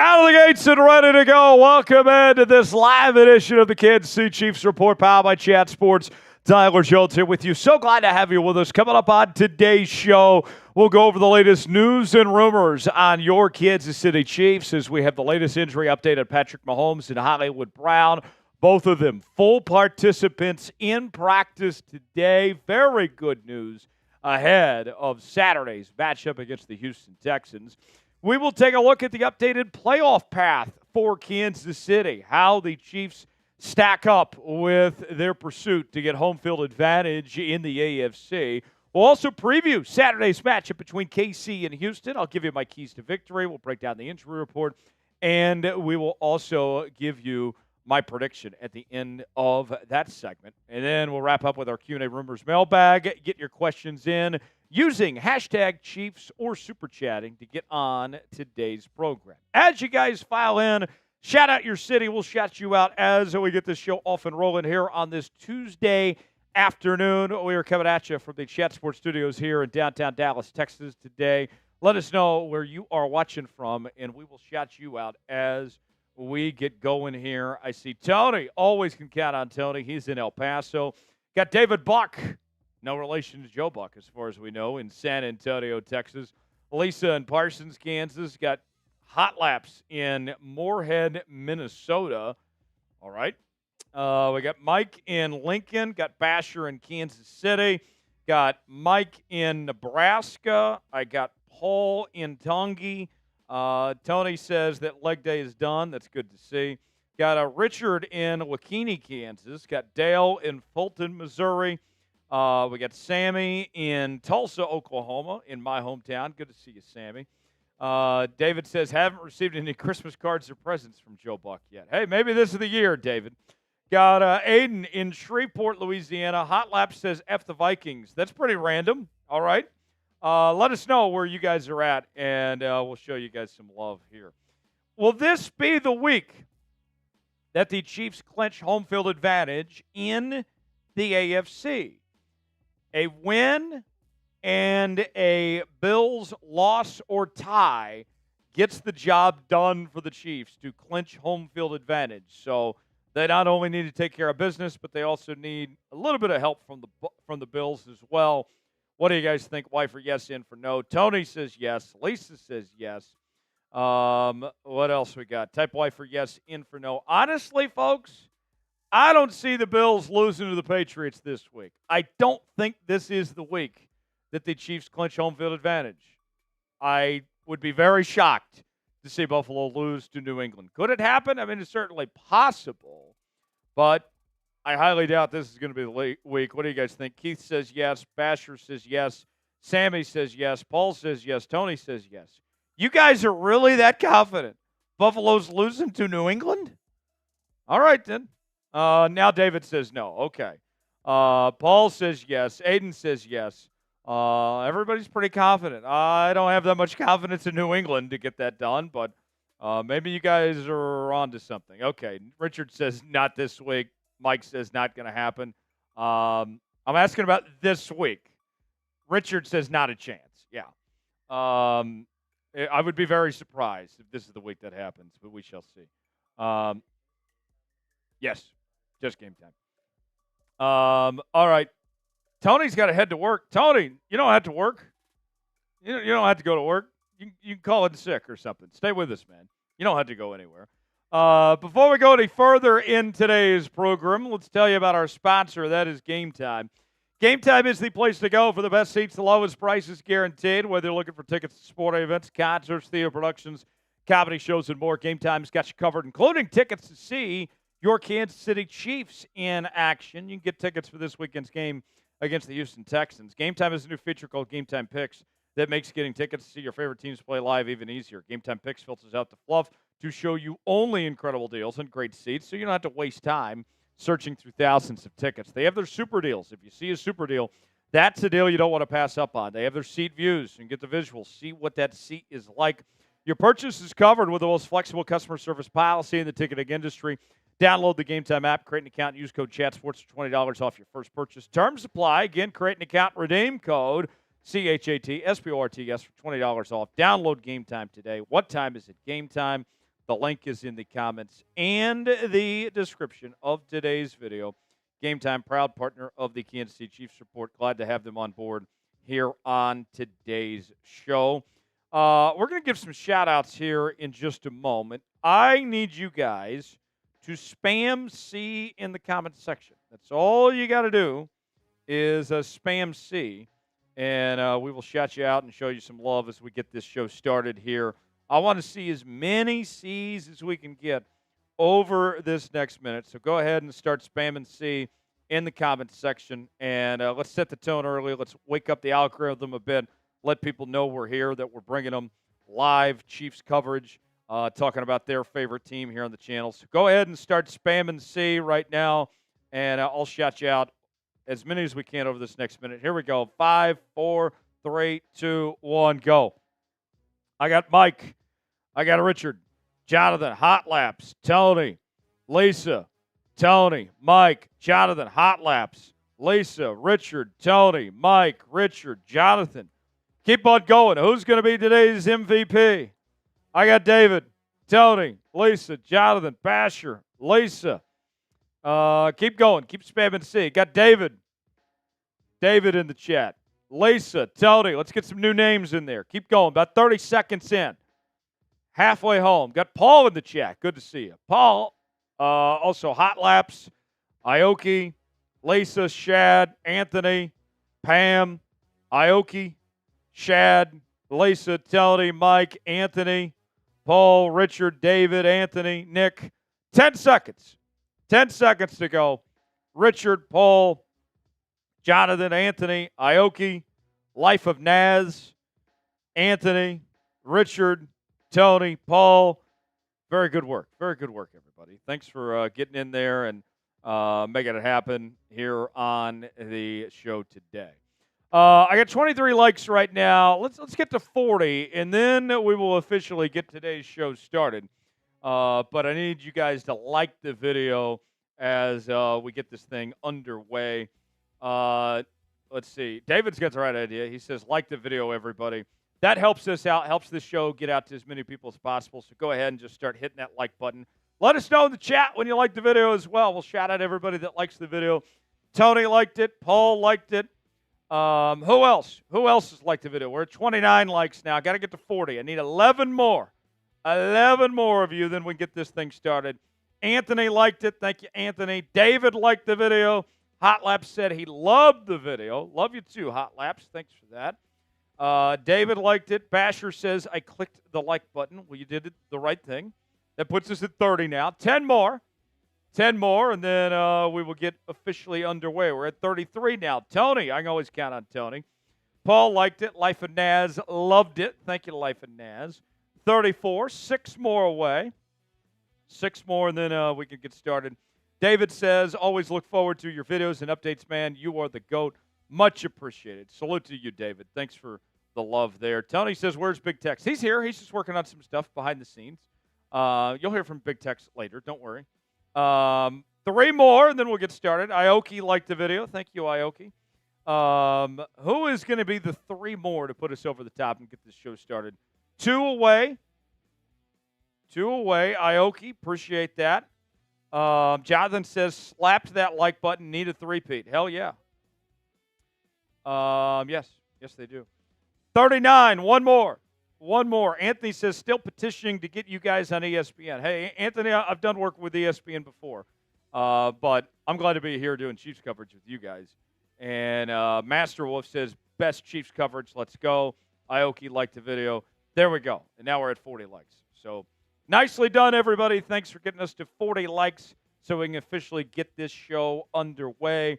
Out of the gates and ready to go. Welcome into this live edition of the Kansas City Chiefs Report, powered by Chat Sports. Tyler Jones here with you. So glad to have you with us. Coming up on today's show, we'll go over the latest news and rumors on your Kansas City Chiefs as we have the latest injury update on Patrick Mahomes and Hollywood Brown. Both of them full participants in practice today. Very good news ahead of Saturday's matchup against the Houston Texans. We will take a look at the updated playoff path for Kansas City, how the Chiefs stack up with their pursuit to get home field advantage in the AFC. We'll also preview Saturday's matchup between KC and Houston. I'll give you my keys to victory. We'll break down the injury report, and we will also give you my prediction at the end of that segment. And then we'll wrap up with our Q&A Rumors mailbag. Get your questions in using hashtag Chiefs or Super Chatting to get on today's program. As you guys file in, shout out your city. We'll shout you out as we get this show off and rolling here on this Tuesday afternoon. We are coming at you from the Chat Sports Studios here in downtown Dallas, Texas today. Let us know where you are watching from, and we will shout you out as we get going here. I see Tony. Always can count on Tony. He's in El Paso. Got David Buck. No relation to Joe Buck, as far as we know, in San Antonio, Texas. Lisa in Parsons, Kansas. Got Hot Laps in Moorhead, Minnesota. All right. We got Mike in Lincoln. Got Basher in Kansas City. Got Mike in Nebraska. I got Paul in Tongi. Tony says that leg day is done. That's good to see. Got Richard in Wakini, Kansas. Got Dale in Fulton, Missouri. We got Sammy in Tulsa, Oklahoma, in my hometown. Good to see you, Sammy. David says, haven't received any Christmas cards or presents from Joe Buck yet. Hey, maybe this is the year, David. Got Aiden in Shreveport, Louisiana. Hot Lap says, F the Vikings. That's pretty random. All right. Let us know where you guys are at, and we'll show you guys some love here. Will this be the week that the Chiefs clinch home field advantage in the AFC? A win and a Bills loss or tie gets the job done for the Chiefs to clinch home field advantage. So they not only need to take care of business, but they also need a little bit of help from the Bills as well. What do you guys think? Y for yes, in for no. Tony says yes. Lisa says yes. What else we got? Type Y for yes, in for no. Honestly, folks, I don't see the Bills losing to the Patriots this week. I don't think this is the week that the Chiefs clinch home field advantage. I would be very shocked to see Buffalo lose to New England. Could it happen? I mean, it's certainly possible, but I highly doubt this is going to be the week. What do you guys think? Keith says yes. Basher says yes. Sammy says yes. Paul says yes. Tony says yes. You guys are really that confident Buffalo's losing to New England? All right, then. Now David says no. Okay. Paul says yes. Aiden says yes. Everybody's pretty confident. I don't have that much confidence in New England to get that done, but maybe you guys are on to something. Okay. Richard says not this week. Mike says not going to happen. I'm asking about this week. Richard says not a chance. Yeah. I would be very surprised if this is the week that happens, but we shall see. Yes, just game time. All right. Tony's got to head to work. Tony, you don't have to work. You don't have to go to work. You can call in sick or something. Stay with us, man. You don't have to go anywhere. Before we go any further in today's program, let's tell you about our sponsor. That is Game Time. Game Time is the place to go for the best seats, the lowest prices guaranteed. Whether you're looking for tickets to sporting events, concerts, theater productions, comedy shows, and more, Game Time's got you covered, including tickets to see your Kansas City Chiefs in action. You can get tickets for this weekend's game against the Houston Texans. Game Time is a new feature called Game Time Picks that makes getting tickets to see your favorite teams play live even easier. Game Time Picks filters out the fluff to show you only incredible deals and great seats, so you don't have to waste time searching through thousands of tickets. They have their super deals. If you see a super deal, that's a deal you don't want to pass up on. They have their seat views and get the visuals. See what that seat is like. Your purchase is covered with the most flexible customer service policy in the ticketing industry. Download the Game Time app, create an account, and use code ChatSports for $20 off your first purchase. Terms apply. Again, create an account, redeem code CHATSPORTS for $20 off. Download Game Time today. What time is it? Game Time. The link is in the comments and the description of today's video. Game Time, proud partner of the Kansas City Chiefs Report. Glad to have them on board here on today's show. We're going to give some shout-outs here in just a moment. I need you guys to spam C in the comment section. That's all you got to do is spam C, and we will shout you out and show you some love as we get this show started here. I want to see as many C's as we can get over this next minute. So go ahead and start spamming C in the comments section. And let's set the tone early. Let's wake up the algorithm a bit. Let people know we're here, that we're bringing them live Chiefs coverage, talking about their favorite team here on the channel. So go ahead and start spamming C right now, and I'll shout you out as many as we can over this next minute. Here we go. 5, 4, 3, 2, 1, go. I got Mike. I got Richard. Jonathan. Hot Laps. Tony. Lisa. Tony. Mike. Jonathan. Hot Laps. Lisa. Richard. Tony. Mike. Richard. Jonathan. Keep on going. Who's going to be today's MVP? I got David. Tony. Lisa. Jonathan. Basher. Lisa. Keep going. Keep spamming C. Got David. David in the chat. Lisa, Tony, let's get some new names in there. Keep going. About 30 seconds in. Halfway home. Got Paul in the chat. Good to see you. Paul, also Hot Laps, Aoki, Lisa, Shad, Anthony, Pam, Aoki, Shad, Lisa, Tony, Mike, Anthony, Paul, Richard, David, Anthony, Nick. 10 seconds. 10 seconds to go. Richard, Paul, Jonathan, Anthony, Aoki, Life of Naz, Anthony, Richard, Tony, Paul. Very good work. Very good work, everybody. Thanks for getting in there and making it happen here on the show today. I got 23 likes right now. Let's get to 40, and then we will officially get today's show started. But I need you guys to like the video as we get this thing underway. Let's see. David's got the right idea. He says, like the video, everybody. That helps us out, helps the show get out to as many people as possible. So go ahead and just start hitting that like button. Let us know in the chat when you like the video as well. We'll shout out everybody that likes the video. Tony liked it. Paul liked it. Who else? Who else has liked the video? We're at 29 likes now. Got to get to 40. I need 11 more. 11 more of you, then we get this thing started. Anthony liked it. Thank you, Anthony. David liked the video. Hot Laps said he loved the video. Love you too, Hot Laps. Thanks for that. David liked it. Basher says, I clicked the like button. Well, you did the right thing. That puts us at 30 now. 10 more. 10 more, and then we will get officially underway. We're at 33 now. Tony, I can always count on Tony. Paul liked it. Life of Naz loved it. Thank you, Life of Naz. 34. 6 more away. 6 more, and then we can get started. David says, always look forward to your videos and updates, man. You are the GOAT. Much appreciated. Salute to you, David. Thanks for the love there. Tony says, where's Big Tex? He's here. He's just working on some stuff behind the scenes. You'll hear from Big Tex later. Don't worry. 3 more, and then we'll get started. Aoki liked the video. Thank you, Aoki. Who is going to be the 3 more to put us over the top and get this show started? 2 away. 2 away. Aoki, appreciate that. Jonathan says, slapped that like button, need a 3-peat. Hell yeah. Yes, they do. 39, 1 more. 1 more. Anthony says, still petitioning to get you guys on ESPN. Hey, Anthony, I've done work with ESPN before, but I'm glad to be here doing Chiefs coverage with you guys. And Master Wolf says, best Chiefs coverage. Let's go. Aoki liked the video. There we go. And now we're at 40 likes. So nicely done, everybody. Thanks for getting us to 40 likes so we can officially get this show underway.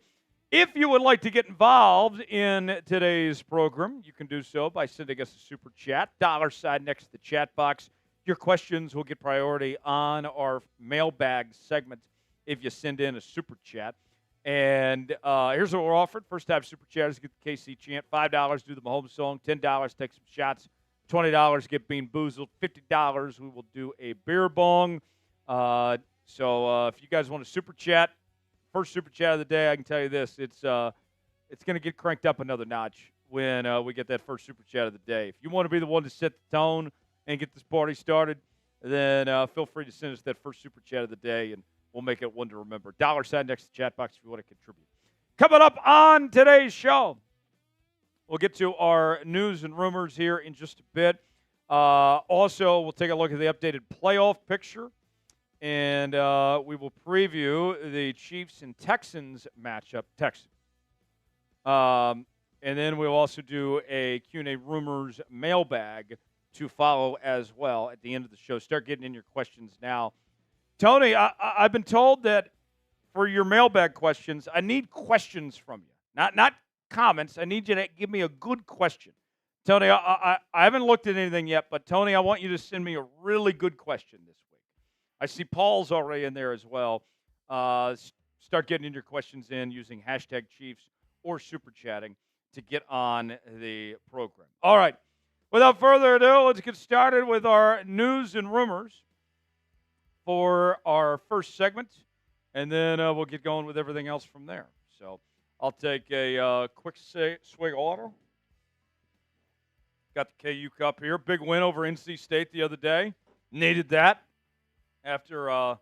If you would like to get involved in today's program, you can do so by sending us a super chat, $ next to the chat box. Your questions will get priority on our mailbag segment if you send in a super chat. And here's what we're offering. First time super chatters get the KC chant. $5, do the Mahomes song. $10, take some shots. $20, get bean boozled. $50, we will do a beer bong. So if you guys want a super chat, first super chat of the day, I can tell you this. It's going to get cranked up another notch when we get that first super chat of the day. If you want to be the one to set the tone and get this party started, then feel free to send us that first super chat of the day, and we'll make it one to remember. $sign next to the chat box if you want to contribute. Coming up on today's show, we'll get to our news and rumors here in just a bit. Also, we'll take a look at the updated playoff picture, and we will preview the Chiefs and Texans matchup. And then we'll also do a Q&A rumors mailbag to follow as well at the end of the show. Start getting in your questions now. Tony, I've been told that for your mailbag questions, I need questions from you, not comments. I need you to give me a good question. Tony, I haven't looked at anything yet, but Tony, I want you to send me a really good question this week. I see Paul's already in there as well. Start getting in your questions in using hashtag Chiefs or super chatting to get on the program. All right. Without further ado, let's get started with our news and rumors for our first segment, and then we'll get going with everything else from there. So I'll take a quick swig of water. Got the KU Cup here. Big win over NC State the other day. Needed that after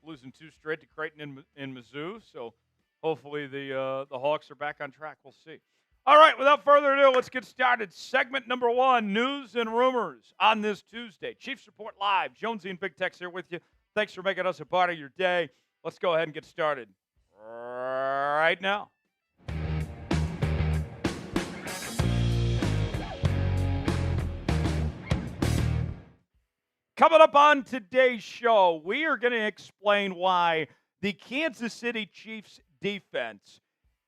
losing 2 straight to Creighton in Mizzou. So hopefully the Hawks are back on track. We'll see. All right, without further ado, let's get started. Segment number 1, news and rumors on this Tuesday. Chiefs Report Live. Jonesy and Big Tex here with you. Thanks for making us a part of your day. Let's go ahead and get started right now. Coming up on today's show, we are going to explain why the Kansas City Chiefs defense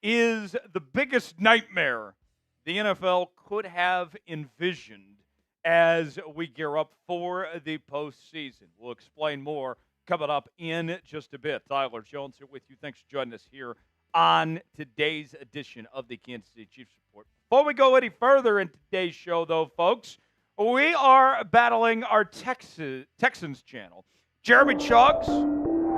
is the biggest nightmare the NFL could have envisioned as we gear up for the postseason. We'll explain more coming up in just a bit. Tyler Jones here with you. Thanks for joining us here on today's edition of the Kansas City Chiefs Report. Before we go any further in today's show, though, folks, we are battling our Texans channel. Jeremy Chuggs,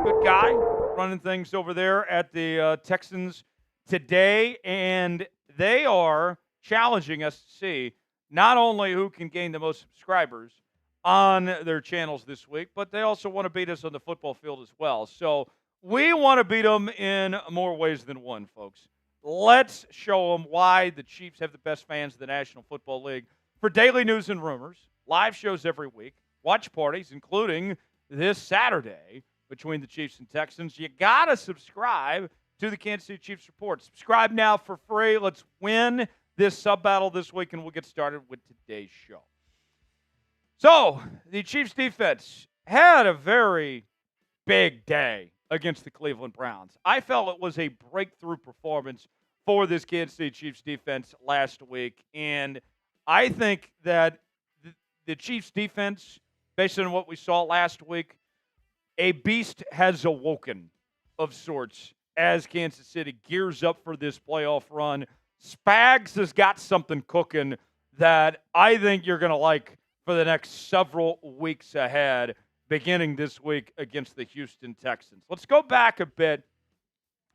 good guy, running things over there at the Texans today, and they are challenging us to see not only who can gain the most subscribers on their channels this week, but they also want to beat us on the football field as well. So we want to beat them in more ways than one, folks. Let's show them why the Chiefs have the best fans in the National Football League. For daily news and rumors, live shows every week, watch parties, including this Saturday between the Chiefs and Texans, you got to subscribe to the Kansas City Chiefs Report. Subscribe now for free. Let's win this sub-battle this week, and we'll get started with today's show. So, the Chiefs defense had a very big day against the Cleveland Browns. I felt it was a breakthrough performance for this Kansas City Chiefs defense last week, and I think that the Chiefs defense, based on what we saw last week, a beast has awoken of sorts as Kansas City gears up for this playoff run. Spags has got something cooking that I think you're going to like for the next several weeks ahead, beginning this week against the Houston Texans. Let's go back a bit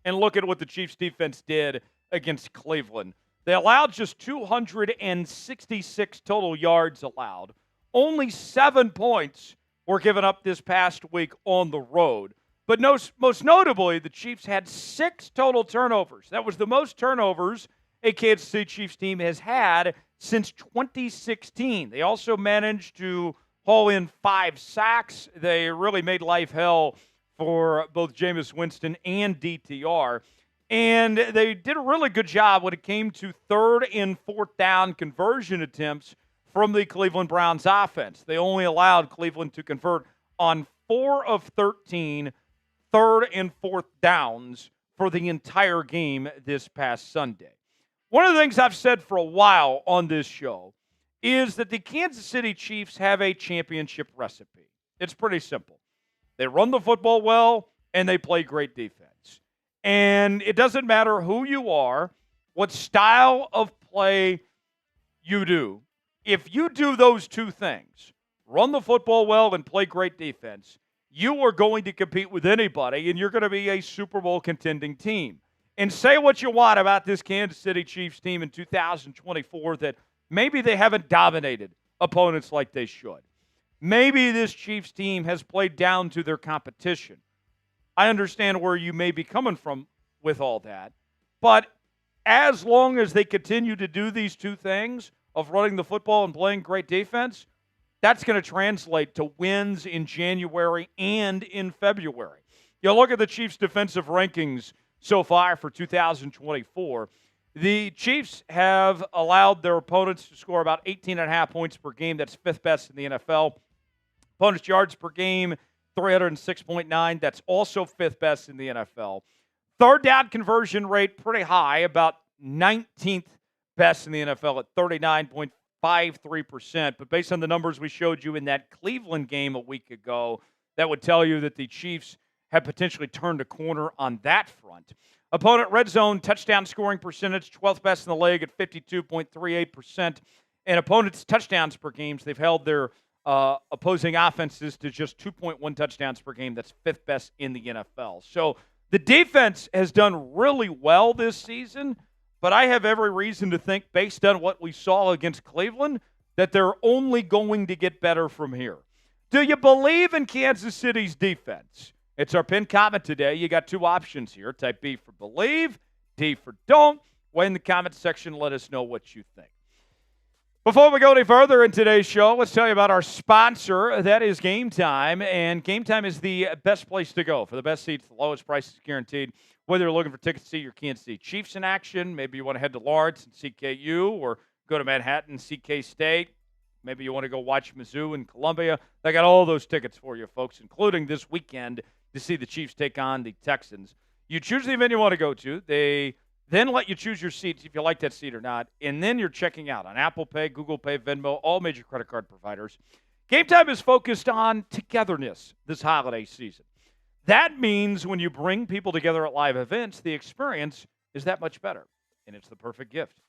and look at what the Chiefs defense did against Cleveland. They allowed just 266 total yards allowed. Only 7 points were given up this past week on the road. But most notably, the Chiefs had 6 total turnovers. That was the most turnovers a Kansas City Chiefs team has had since 2016. They also managed to haul in 5 sacks. They really made life hell for both Jameis Winston and DTR. And they did a really good job when it came to 3rd and 4th down conversion attempts from the Cleveland Browns offense. They only allowed Cleveland to convert on 4 of 13 3rd and 4th downs for the entire game this past Sunday. One of the things I've said for a while on this show is that the Kansas City Chiefs have a championship recipe. It's pretty simple. They run the football well, and they play great defense. And it doesn't matter who you are, what style of play you do. If you do those 2 things, run the football well and play great defense, you are going to compete with anybody, and you're going to be a Super Bowl contending team. And say what you want about this Kansas City Chiefs team in 2024, that maybe they haven't dominated opponents like they should. maybe this Chiefs team has played down to their competition. I understand where you may be coming from with all that. But as long as they continue to do these two things of running the football and playing great defense, that's going to translate to wins in January and in February. You look at the Chiefs' defensive rankings so far for 2024. The Chiefs have allowed their opponents to score about 18.5 points per game. That's fifth best in the NFL. Opponents' yards per game, 306.9. That's also fifth best in the NFL. Third down conversion rate, pretty high, about 19th best in the NFL at 39.53%. But based on the numbers we showed you in that Cleveland game a week ago, that would tell you that the Chiefs have potentially turned a corner on that front. Opponent red zone touchdown scoring percentage, 12th best in the league at 52.38%. And opponents' touchdowns per game, they've held their opposing offenses to just 2.1 touchdowns per game. That's fifth best in the NFL. So the defense has done really well this season, but I have every reason to think, based on what we saw against Cleveland, that they're only going to get better from here. Do you believe in Kansas City's defense? It's our pinned comment today. You got two options here. Type B for believe, D for don't. Weigh in the comment section. Let us know what you think. Before we go any further in today's show, let's tell you about our sponsor. That is Game Time, and Game Time is the best place to go for the best seats, the lowest prices guaranteed. Whether you're looking for tickets to see your Kansas City Chiefs in action, maybe you want to head to Lawrence and see KU, or go to Manhattan and see K-State. Maybe you want to go watch Mizzou in Columbia. They got all those tickets for you, folks, including this weekend to see the Chiefs take on the Texans. You choose the event you want to go to. They then let you choose your seats if you like that seat or not, and then you're checking out on Apple Pay, Google Pay, Venmo, all major credit card providers. Game Time is focused on togetherness this holiday season. That means when you bring people together at live events, the experience is that much better, and it's the perfect gift.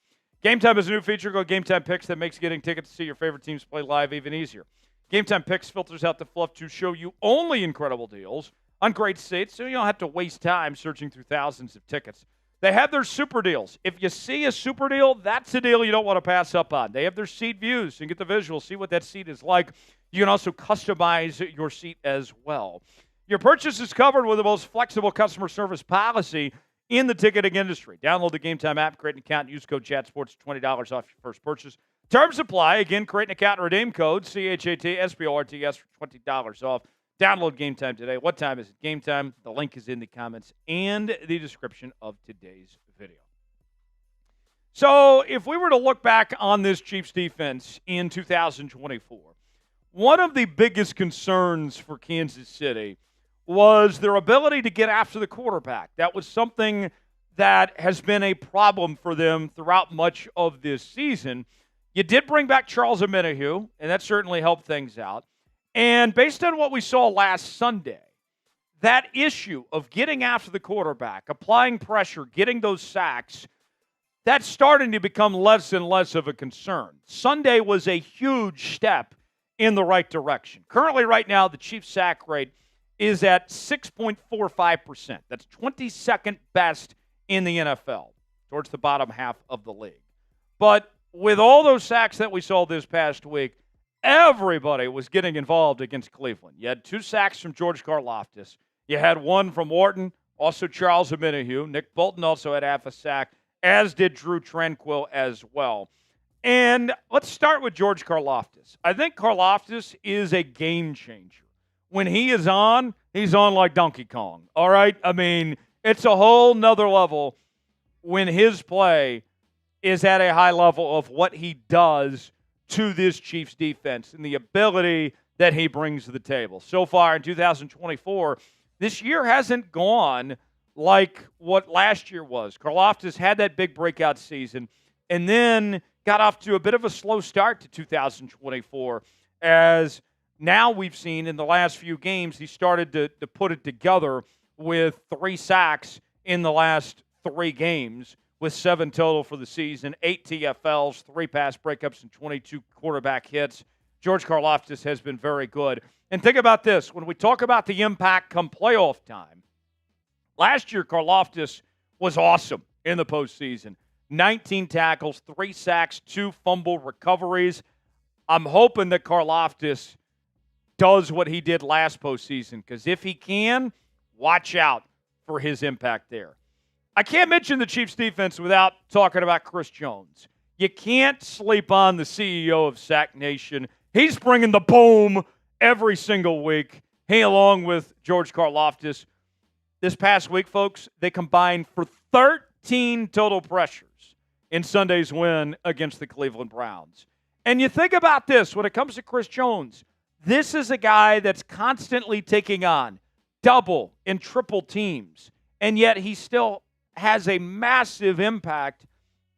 Game Time is a new feature called Game Time Picks that makes getting tickets to see your favorite teams play live even easier. Game Time Picks filters out the fluff to show you only incredible deals on great seats, so you don't have to waste time searching through thousands of tickets. They have their super deals. If you see a super deal, that's a deal you don't want to pass up on. They have their seat views. You can get the visual, see what that seat is like. You can also customize your seat as well. Your purchase is covered with the most flexible customer service policy in the ticketing industry. Download the Game Time app, create an account, and use code ChatSports, $20 off your first purchase. Terms apply. Again, create an account and redeem code CHATSPORTS for $20 off. Download Game Time today. What time is it? Game Time. The link is in the comments and the description of today's video. So if we were to look back on this Chiefs defense in 2024, one of the biggest concerns for Kansas City was their ability to get after the quarterback. That was something that has been a problem for them throughout much of this season. You did bring back Charles Omenihu, and that certainly helped things out. And based on what we saw last Sunday, that issue of getting after the quarterback, applying pressure, getting those sacks, that's starting to become less and less of a concern. Sunday was a huge step in the right direction. Currently, right now, the Chiefs' sack rate is at 6.45%. That's 22nd best in the NFL, towards the bottom half of the league. But with all those sacks that we saw this past week, everybody was getting involved against Cleveland. You had 2 sacks from George Karlaftis. You had 1 from Wharton, also Charles Omenihu. Nick Bolton also had half a sack, as did Drew Tranquill as well. And let's start with George Karlaftis. I think Karlaftis is a game changer. When he is on, he's on like Donkey Kong, all right? I mean, it's a whole nother level when his play is at a high level of what he does to this Chiefs defense and the ability that he brings to the table. So far in 2024, this year hasn't gone like what last year was. Karlaftis had that big breakout season and then got off to a bit of a slow start to 2024, as now we've seen in the last few games he started to put it together with 3 sacks in the last 3 games, with 7 total for the season, 8 TFLs, 3 pass breakups, and 22 quarterback hits. George Karlaftis has been very good. And think about this. When we talk about the impact come playoff time, last year Karlaftis was awesome in the postseason. 19 tackles, 3 sacks, 2 fumble recoveries. I'm hoping that Karlaftis does what he did last postseason, because if he can, watch out for his impact there. I can't mention the Chiefs defense without talking about Chris Jones. You can't sleep on the CEO of Sack Nation. He's bringing the boom every single week. He, along with George Karlaftis, this past week, folks, they combined for 13 total pressures in Sunday's win against the Cleveland Browns. And you think about this, when it comes to Chris Jones, this is a guy that's constantly taking on double and triple teams, and yet he still has a massive impact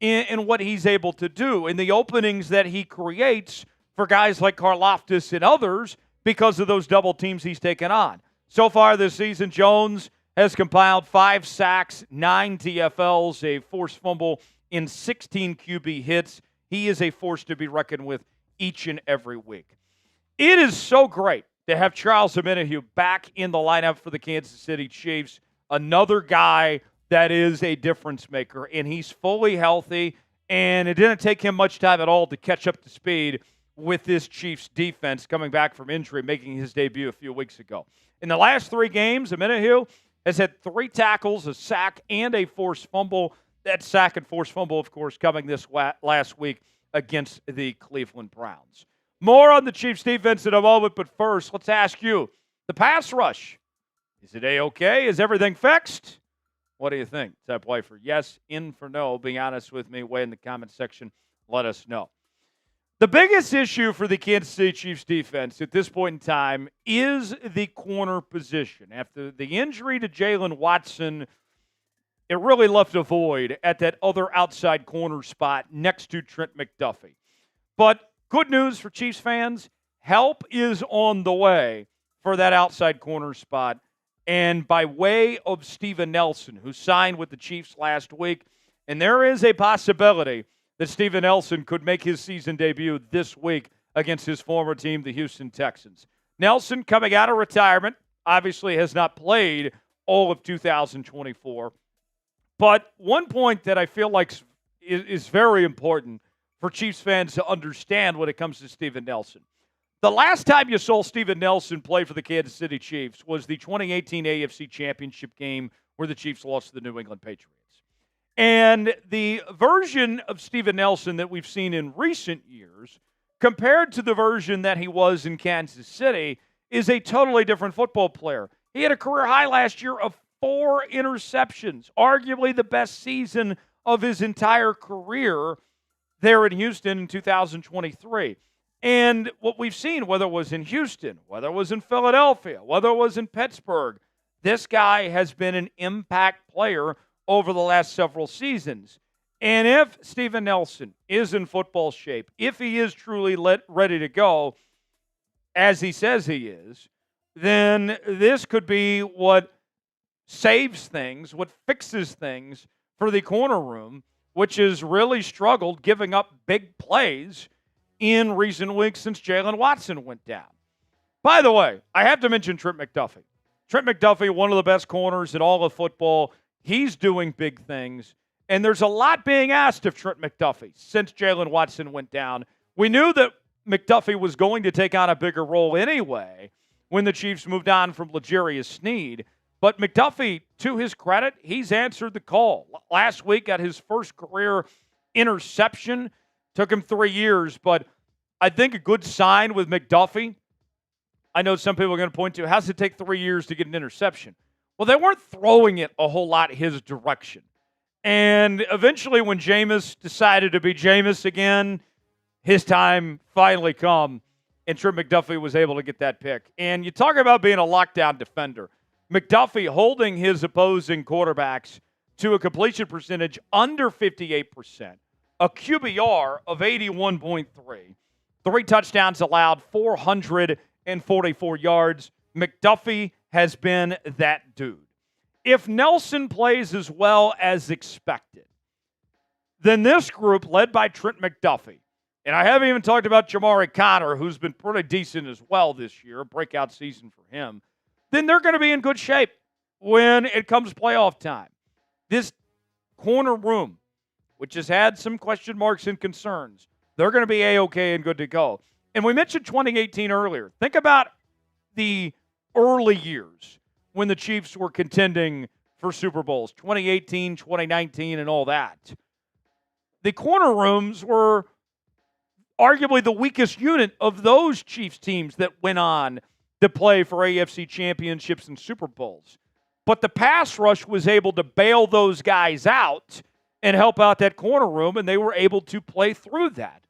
in what he's able to do, in the openings that he creates for guys like Karlaftis and others because of those double teams he's taken on. So far this season, Jones has compiled 5 sacks, 9 TFLs, a forced fumble in 16 QB hits. He is a force to be reckoned with each and every week. It is so great to have Charles Omenihu back in the lineup for the Kansas City Chiefs, another guy that is a difference maker, and he's fully healthy, and it didn't take him much time at all to catch up to speed with this Chiefs defense coming back from injury, making his debut a few weeks ago. In the last 3 games, Omenihu has had 3 tackles, a sack, and a forced fumble. That sack and forced fumble, of course, coming this last week against the Cleveland Browns. More on the Chiefs defense in a moment, but first, let's ask you, the pass rush, is it A-okay? Is everything fixed? What do you think? Does that play for yes, in for no? Being honest with me, way in the comment section, let us know. The biggest issue for the Kansas City Chiefs defense at this point in time is the corner position. After the injury to Jalen Watson, it really left a void at that other outside corner spot next to Trent McDuffie. But good news for Chiefs fans, help is on the way for that outside corner spot. And by way of Steven Nelson, who signed with the Chiefs last week, and there is a possibility that Steven Nelson could make his season debut this week against his former team, the Houston Texans. Nelson, coming out of retirement, obviously has not played all of 2024. But one point that I feel like is very important for Chiefs fans to understand when it comes to Steven Nelson. The last time you saw Steven Nelson play for the Kansas City Chiefs was the 2018 AFC Championship game where the Chiefs lost to the New England Patriots. And the version of Steven Nelson that we've seen in recent years, compared to the version that he was in Kansas City, is a totally different football player. He had a career high last year of 4 interceptions, arguably the best season of his entire career there in Houston in 2023. And what we've seen, whether it was in Houston, whether it was in Philadelphia, whether it was in Pittsburgh, this guy has been an impact player over the last several seasons. And if Steven Nelson is in football shape, if he is truly ready to go, as he says he is, then this could be what saves things, what fixes things for the corner room, which has really struggled giving up big plays in recent weeks since Jalen Watson went down. By the way, I have to mention Trent McDuffie. Trent McDuffie, one of the best corners in all of football. He's doing big things. And there's a lot being asked of Trent McDuffie since Jalen Watson went down. We knew that McDuffie was going to take on a bigger role anyway when the Chiefs moved on from L'Jarius Sneed. But McDuffie, to his credit, he's answered the call. Last week got his first career interception. Took him 3 years, but I think a good sign with McDuffie, I know some people are going to point to, how's it take 3 years to get an interception? Well, they weren't throwing it a whole lot his direction. And eventually when Jameis decided to be Jameis again, his time finally come, and Trent McDuffie was able to get that pick. And you talk about being a lockdown defender. McDuffie holding his opposing quarterbacks to a completion percentage under 58%. A QBR of 81.3, 3 touchdowns allowed, 444 yards. McDuffie has been that dude. If Nelson plays as well as expected, then this group, led by Trent McDuffie, and I haven't even talked about Jamari Conner, who's been pretty decent as well this year, a breakout season for him, then they're going to be in good shape when it comes playoff time. This corner room, which has had some question marks and concerns, they're going to be A-okay and good to go. And we mentioned 2018 earlier. Think about the early years when the Chiefs were contending for Super Bowls, 2018, 2019, and all that, the corner rooms were arguably the weakest unit of those Chiefs teams that went on to play for AFC championships and Super Bowls. But the pass rush was able to bail those guys out and help out that corner room, and they were able to play through that.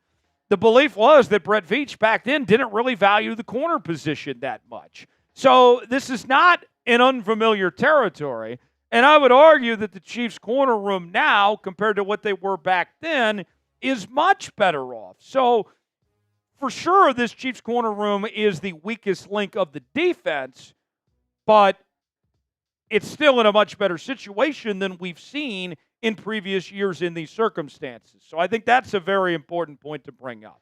The belief was that Brett Veach back then didn't really value the corner position that much. So this is not an unfamiliar territory, and I would argue that the Chiefs' corner room now, compared to what they were back then, is much better off. So for sure, this Chiefs corner room is the weakest link of the defense, but it's still in a much better situation than we've seen in previous years in these circumstances. So I think that's a very important point to bring up.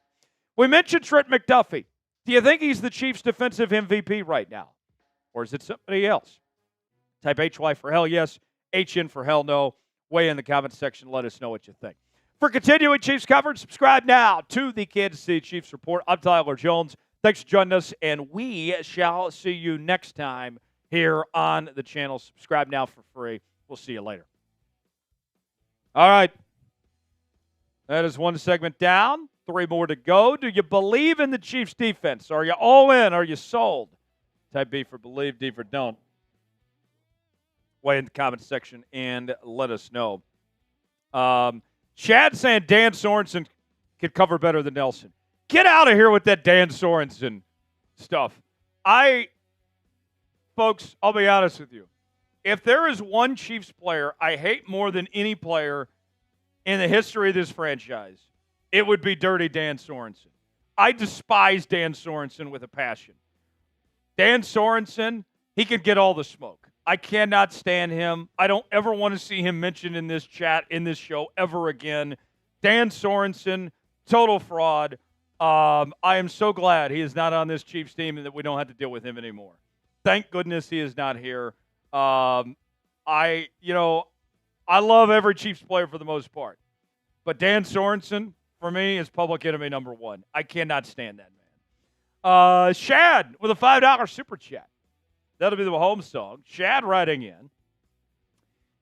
We mentioned Trent McDuffie. Do you think he's the Chiefs' defensive MVP right now? Or is it somebody else? Type HY for hell yes, HN for hell no. Weigh in the comment section. Let us know what you think. For continuing Chiefs coverage, subscribe now to the Kansas City Chiefs Report. I'm Tyler Jones. Thanks for joining us, and we shall see you next time here on the channel. Subscribe now for free. We'll see you later. All right. That is one segment down. 3 more to go. Do you believe in the Chiefs defense? Are you all in? Are you sold? Type B for believe, D for don't. Weigh in the comment section and let us know. Chad saying Dan Sorensen could cover better than Nelson. Get out of here with that Dan Sorensen stuff. Folks, I'll be honest with you. If there is one Chiefs player I hate more than any player in the history of this franchise, it would be Dirty Dan Sorensen. I despise Dan Sorensen with a passion. Dan Sorensen, he can get all the smoke. I cannot stand him. I don't ever want to see him mentioned in this chat, in this show, ever again. Dan Sorensen, total fraud. I am so glad he is not on this Chiefs team and that we don't have to deal with him anymore. Thank goodness he is not here. I love every Chiefs player for the most part. But Dan Sorensen, for me, is public enemy number one. I cannot stand that man. Shad with a $5 super chat. That'll be the Mahomes song. Shad writing in.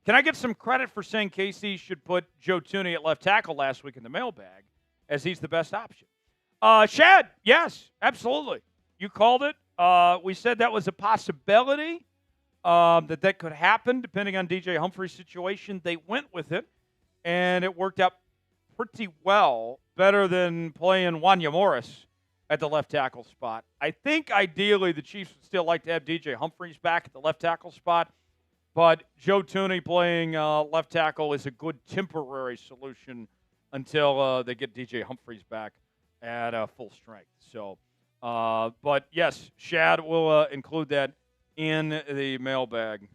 Can I get some credit for saying KC should put Joe Thuney at left tackle last week in the mailbag, as he's the best option? Shad, yes, absolutely. You called it. We said that was a possibility, that could happen depending on DJ Humphrey's situation. They went with it, and it worked out pretty well, better than playing Wanya Morris at the left tackle spot. I think ideally the Chiefs would still like to have DJ Humphries back at the left tackle spot, but Joe Thuney playing left tackle is a good temporary solution until they get DJ Humphries back at full strength. So, but yes, Shad will include that in the mailbag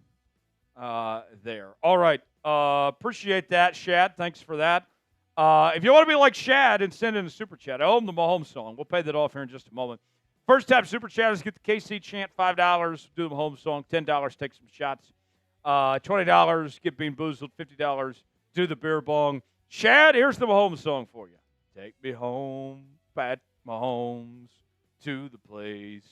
there. All right. Appreciate that, Shad. Thanks for that. If you want to be like Shad and send in a super chat, I owe him the Mahomes song. We'll pay that off here in just a moment. First time super chatters get the KC chant, $5, do the Mahomes song, $10, take some shots, $20, get bean boozled, $50, do the beer bong. Shad, here's the Mahomes song for you. Take me home, Pat Mahomes, to the place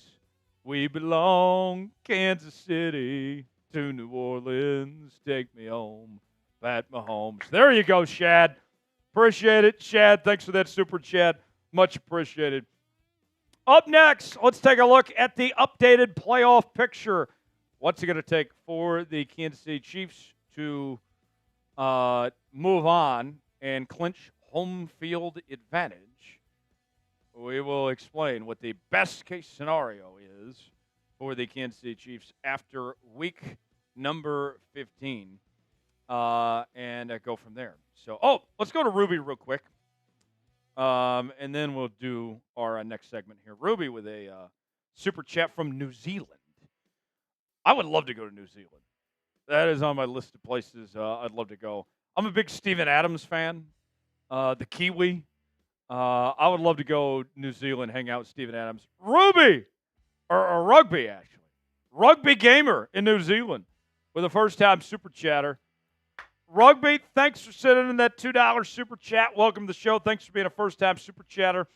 we belong, Kansas City to New Orleans. Take me home, Pat Mahomes. There you go, Shad. Appreciate it, Shad. Thanks for that super chat. Much appreciated. Up next, let's take a look at the updated playoff picture. What's it going to take for the Kansas City Chiefs to move on and clinch home field advantage? We will explain what the best case scenario is for the Kansas City Chiefs after week number 15 and go from there. So, let's go to Ruby real quick, and then we'll do our next segment here. Ruby with a super chat from New Zealand. I would love to go to New Zealand. That is on my list of places I'd love to go. I'm a big Steven Adams fan, the Kiwi. I would love to go New Zealand, hang out with Steven Adams. Ruby, or Rugby, actually. Rugby gamer in New Zealand with a first-time super chatter. Rugby, thanks for sending in that $2 super chat. Welcome to the show. Thanks for being a first-time super chatter.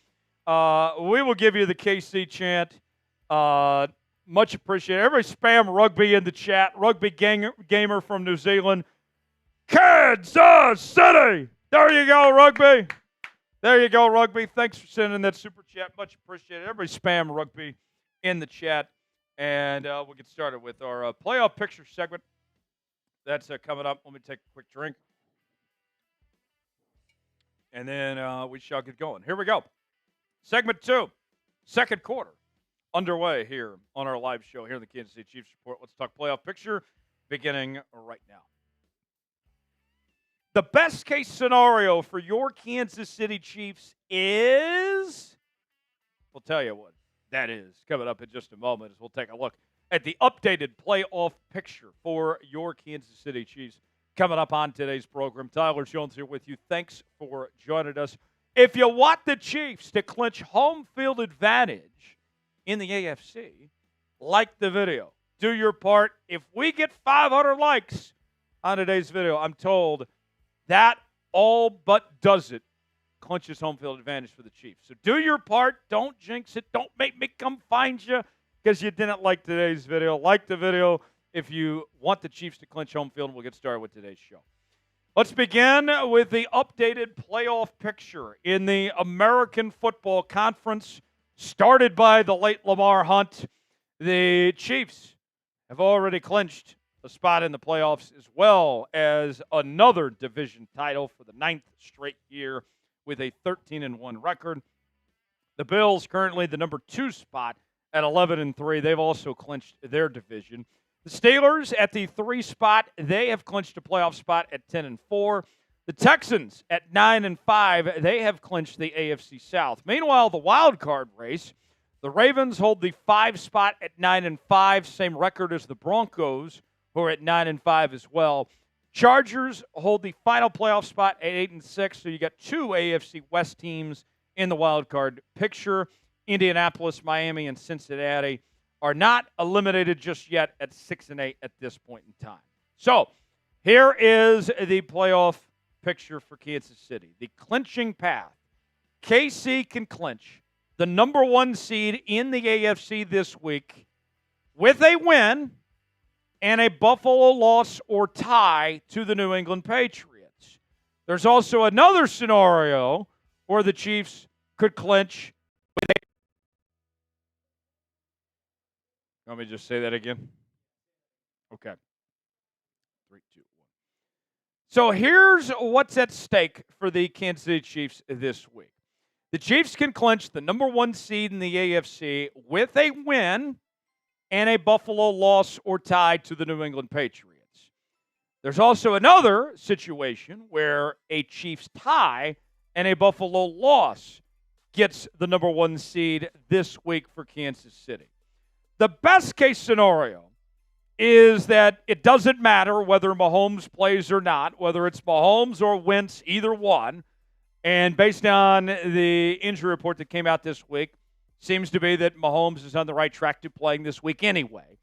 We will give you the KC chant Much appreciated. Everybody spam rugby in the chat. Rugby gamer from New Zealand. Kansas City. There you go, rugby. There you go, rugby. Thanks for sending that super chat. Much appreciated. Everybody spam rugby in the chat. And we'll get started with our playoff picture segment. That's coming up. Let me take a quick drink. And then we shall get going. Here we go. Segment 2, second quarter, underway here on our live show here in the Kansas City Chiefs Report. Let's talk playoff picture beginning right now. The best case scenario for your Kansas City Chiefs is, we'll tell you what that is coming up in just a moment as we'll take a look at the updated playoff picture for your Kansas City Chiefs coming up on today's program. Tyler Jones here with you. Thanks for joining us. If you want the Chiefs to clinch home field advantage in the AFC, like the video. Do your part. If we get 500 likes on today's video, I'm told that all but does it. Clinches home field advantage for the Chiefs. So do your part. Don't jinx it. Don't make me come find you because you didn't like today's video. Like the video if you want the Chiefs to clinch home field. We'll get started with today's show. Let's begin with the updated playoff picture in the American Football Conference. Started by the late Lamar Hunt. The Chiefs have already clinched a spot in the playoffs as well as another division title for the 9th straight year with a 13-1 record. The Bills currently the number 2 spot at 11-3. They've also clinched their division. The Steelers at the 3 spot, they have clinched a playoff spot at 10-4. The Texans at 9-5, they have clinched the AFC South. Meanwhile, the wild card race, the Ravens hold the 5 spot at 9-5, same record as the Broncos, who are at 9-5 as well. Chargers hold the final playoff spot at 8-6, so you got 2 AFC West teams in the wild card picture. Indianapolis, Miami, and Cincinnati are not eliminated just yet at 6-8 at this point in time. So here is the playoff picture for Kansas City. The clinching path. KC can clinch the number 1 seed in the AFC this week with a win and a Buffalo loss or tie to the New England Patriots. There's also another scenario where the Chiefs could clinch with a... Let me just say that again. Okay. 3, 2, 1. So here's what's at stake for the Kansas City Chiefs this week. The Chiefs can clinch the number 1 seed in the AFC with a win and a Buffalo loss or tie to the New England Patriots. There's also another situation where a Chiefs tie and a Buffalo loss gets the number 1 seed this week for Kansas City. The best case scenario is that it doesn't matter whether Mahomes plays or not, whether it's Mahomes or Wentz, either one. And based on the injury report that came out this week, seems to be that Mahomes is on the right track to playing this week anyway.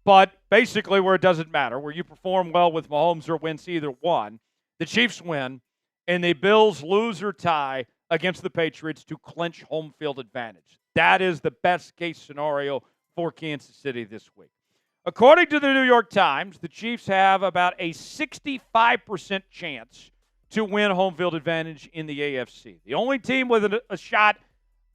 But basically where it doesn't matter, where you perform well with Mahomes or Wentz, either one, the Chiefs win, and the Bills lose or tie against the Patriots to clinch home field advantage. That is the best case scenario for Kansas City this week. According to the New York Times, the Chiefs have about a 65% chance to win home field advantage in the AFC. The only team with a shot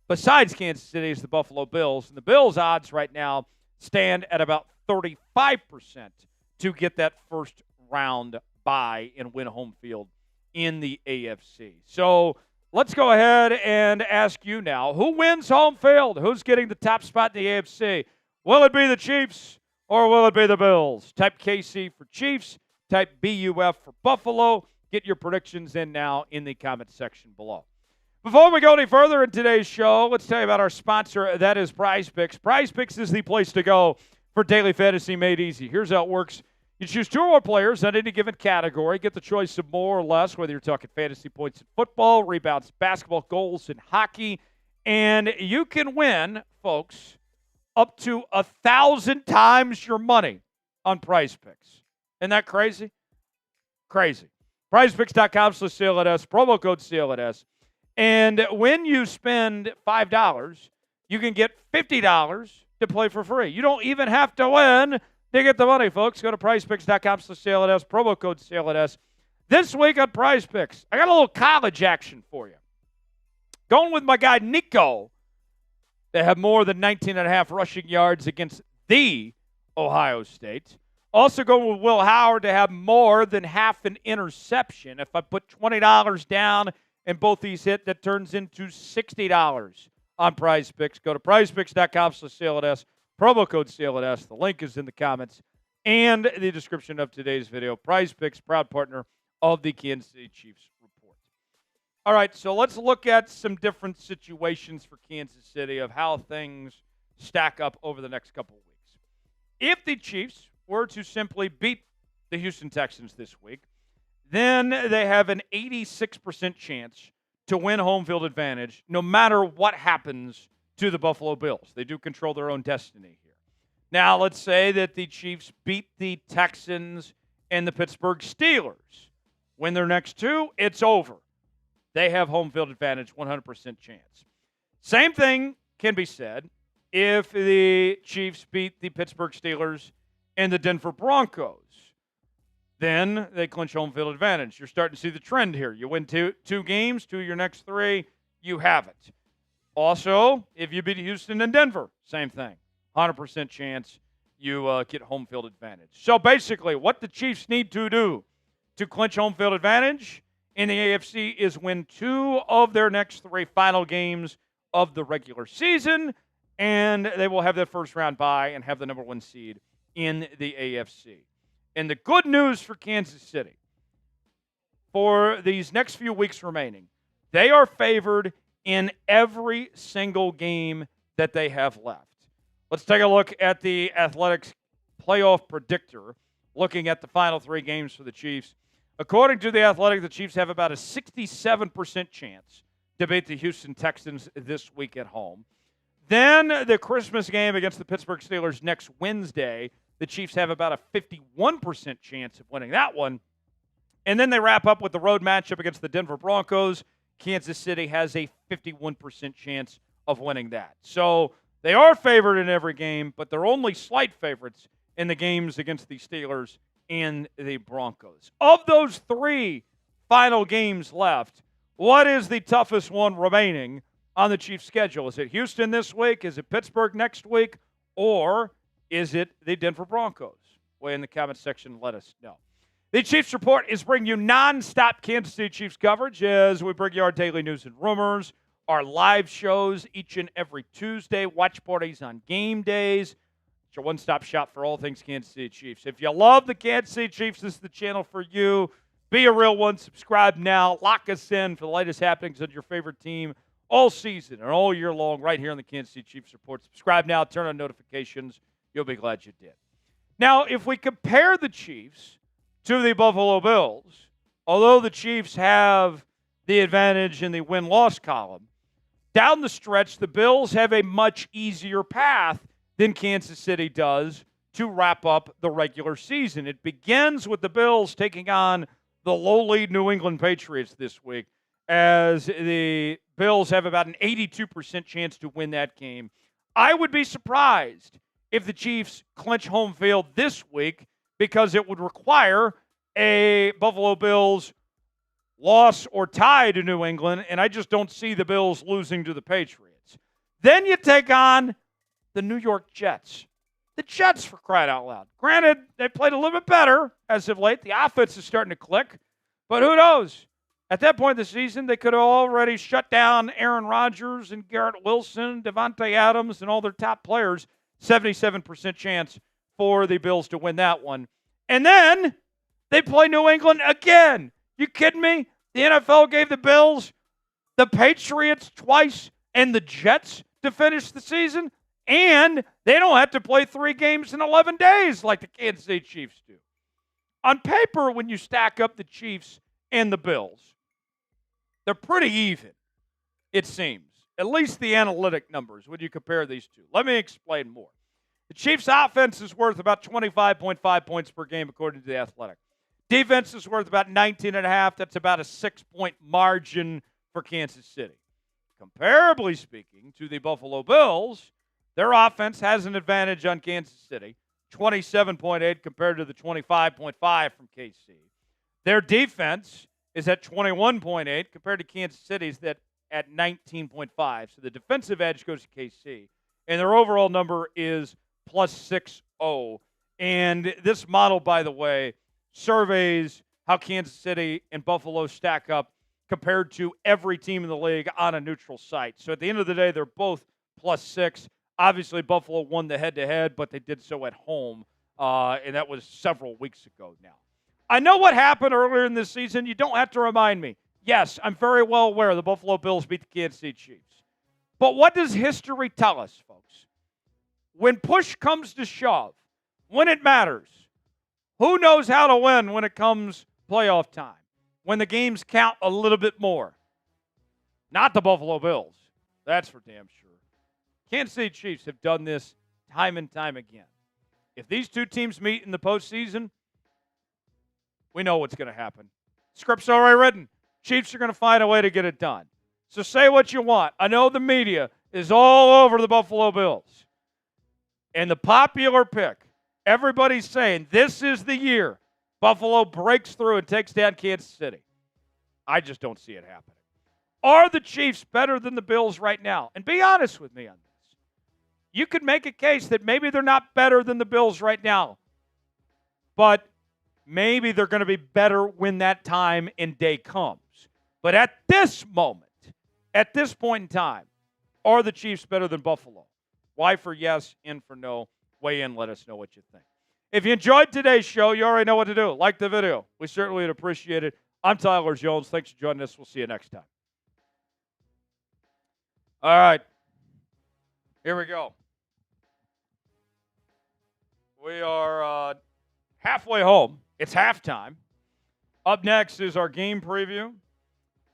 besides Kansas City is the Buffalo Bills, and the Bills' odds right now stand at about 35% to get that first round bye and win home field in the AFC. So let's go ahead and ask you now, who wins home field? Who's getting the top spot in the AFC? Will it be the Chiefs or will it be the Bills? Type KC for Chiefs. Type BUF for Buffalo. Get your predictions in now in the comment section below. Before we go any further in today's show, let's tell you about our sponsor. That is Prize Picks. Prize Picks is the place to go for daily fantasy made easy. Here's how it works. You choose 2 or more players on any given category. Get the choice of more or less, whether you're talking fantasy points in football, rebounds, basketball, goals in hockey. And you can win, folks, up to 1,000 times your money on Prize Picks. Isn't that crazy? Crazy. PrizePicks.com/CLNS, promo code CLNS. And when you spend $5, you can get $50 to play for free. You don't even have to win to get the money, folks. Go to prizepicks.com/SaleItS, promo code SaleItS. This week on Prize Picks, I got a little college action for you. Going with my guy Nico. They have more than 19.5 rushing yards against the Ohio State. Also going with Will Howard to have more than half an interception. If I put $20 down and both these hit, that turns into $60 on Prize Picks. Go to prizepicks.com/SaleItS, promo code SaleItS. The link is in the comments and the description of today's video. Prize Picks, proud partner of the Kansas City Chiefs Report. All right, so let's look at some different situations for Kansas City of how things stack up over the next couple of weeks. If the Chiefs were to simply beat the Houston Texans this week, then they have an 86% chance to win home field advantage no matter what happens to the Buffalo Bills. They do control their own destiny here. Now, let's say that the Chiefs beat the Texans and the Pittsburgh Steelers. Win their next two, it's over. They have home field advantage, 100% chance. Same thing can be said if the Chiefs beat the Pittsburgh Steelers and the Denver Broncos. Then they clinch home field advantage. You're starting to see the trend here. You win two games, 2 of your next 3, you have it. Also, if you beat Houston and Denver, same thing. 100% chance you get home field advantage. So basically, what the Chiefs need to do to clinch home field advantage in the AFC is win 2 of their next 3 final games of the regular season, and they will have their first round bye and have the number 1 seed in the AFC. And the good news for Kansas City, for these next few weeks remaining, they are favored in every single game that they have left. Let's take a look at the Athletics Playoff Predictor, looking at the final 3 games for the Chiefs. According to the Athletic, the Chiefs have about a 67% chance to beat the Houston Texans this week at home. Then the Christmas game against the Pittsburgh Steelers next Wednesday, the Chiefs have about a 51% chance of winning that one. And then they wrap up with the road matchup against the Denver Broncos. Kansas City has a 51% chance of winning that. So they are favored in every game, but they're only slight favorites in the games against the Steelers and the Broncos. Of those 3 final games left, what is the toughest one remaining on the Chiefs' schedule? Is it Houston this week? Is it Pittsburgh next week? Or is it the Denver Broncos? Way in the comment section, let us know. The Chiefs Report is bringing you nonstop Kansas City Chiefs coverage as we bring you our daily news and rumors, our live shows each and every Tuesday, watch parties on game days. It's your one-stop shop for all things Kansas City Chiefs. If you love the Kansas City Chiefs, this is the channel for you. Be a real one. Subscribe now. Lock us in for the latest happenings of your favorite team all season and all year long right here on the Kansas City Chiefs Report. Subscribe now. Turn on notifications. You'll be glad you did. Now, if we compare the Chiefs to the Buffalo Bills, although the Chiefs have the advantage in the win-loss column, down the stretch, the Bills have a much easier path than Kansas City does to wrap up the regular season. It begins with the Bills taking on the lowly New England Patriots this week, as the Bills have about an 82% chance to win that game. I would be surprised if the Chiefs clinch home field this week, because it would require a Buffalo Bills loss or tie to New England, and I just don't see the Bills losing to the Patriots. Then you take on the New York Jets. The Jets, for crying out loud. Granted, they played a little bit better as of late. The offense is starting to click, but who knows? At that point in the season, they could have already shut down Aaron Rodgers and Garrett Wilson, Devontae Adams, and all their top players. 77% chance for the Bills to win that one. And then they play New England again. You kidding me? The NFL gave the Bills, the Patriots twice, and the Jets to finish the season, and they don't have to play 3 games in 11 days like the Kansas City Chiefs do. On paper, when you stack up the Chiefs and the Bills, they're pretty even, it seems. At least the analytic numbers when you compare these two. Let me explain more. The Chiefs' offense is worth about 25.5 points per game, according to the Athletic. Defense is worth about 19.5. That's about a 6-point margin for Kansas City. Comparably speaking to the Buffalo Bills, Their offense has an advantage on Kansas City, 27.8 compared to the 25.5 from KC. Their defense is at 21.8 compared to Kansas City's at 19.5. So the defensive edge goes to KC. And their overall number is plus 6-0. And this model, by the way, surveys how Kansas City and Buffalo stack up compared to every team in the league on a neutral site. So at the end of the day, they're both plus 6. Obviously, Buffalo won the head-to-head, but they did so at home, and that was several weeks ago now. I know what happened earlier in this season. You don't have to remind me. Yes, I'm very well aware the Buffalo Bills beat the Kansas City Chiefs. But what does history tell us, folks? When push comes to shove, when it matters, who knows how to win when it comes playoff time, when the games count a little bit more? Not the Buffalo Bills. That's for damn sure. Kansas City Chiefs have done this time and time again. If these two teams meet in the postseason, we know what's going to happen. Script's already written. Chiefs are going to find a way to get it done. So say what you want. I know the media is all over the Buffalo Bills. And the popular pick, everybody's saying this is the year Buffalo breaks through and takes down Kansas City. I just don't see it happening. Are the Chiefs better than the Bills right now? And be honest with me on this. You could make a case that maybe they're not better than the Bills right now, but maybe they're going to be better when that time and day comes. But at this moment, at this point in time, are the Chiefs better than Buffalo? Y for yes, N for no. Weigh in, let us know what you think. If you enjoyed today's show, you already know what to do. Like the video. We certainly would appreciate it. I'm Tyler Jones. Thanks for joining us. We'll see you next time. All right. Here we go. We are halfway home. It's halftime. Up next is our game preview,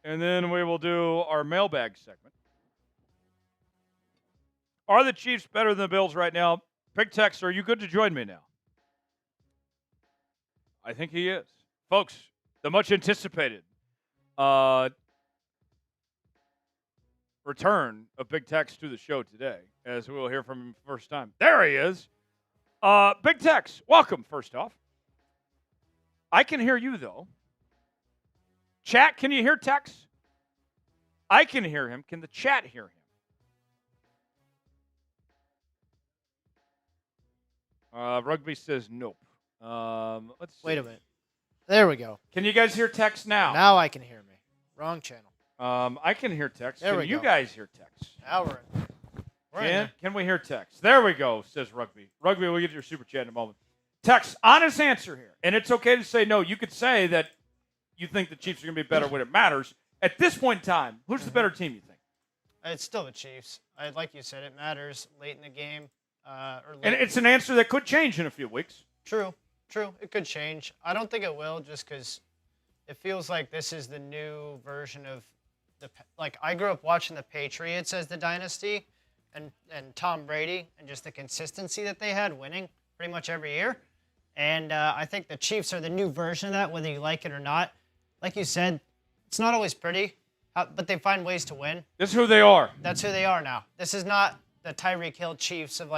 and then we will do our mailbag segment. Are the Chiefs better than the Bills right now? Big Tex, are you good to join me now? I think he is. Folks, the much anticipated return of Big Tex to the show today, as we will hear from him first time. There he is. Big Tex, welcome, first off. I can hear you, though. Chat, can you hear Tex? I can hear him. Can the chat hear him? Rugby says nope. Let's see. Wait a minute. There we go. Can you guys hear Tex now? Now I can hear me. Wrong channel. I can hear Tex. There Can we you go. guys hear Tex? Now we're in there. Can we hear Tex? There we go, says Rugby. Rugby, we'll get your super chat in a moment. Tex, honest answer here. And it's okay to say no. You could say that you think the Chiefs are going to be better when it matters. At this point in time, who's the better team, you think? It's still the Chiefs. Like you said, it matters late in the game. And it's an answer that could change in a few weeks. True. It could change. I don't think it will, just because it feels like this is the new version of I grew up watching the Patriots as the dynasty, and Tom Brady, and just the consistency that they had, winning pretty much every year. And I think the Chiefs are the new version of that, whether you like it or not. Like you said, it's not always pretty, but they find ways to win. This is who they are. That's who they are now. This is not the Tyreek Hill Chiefs of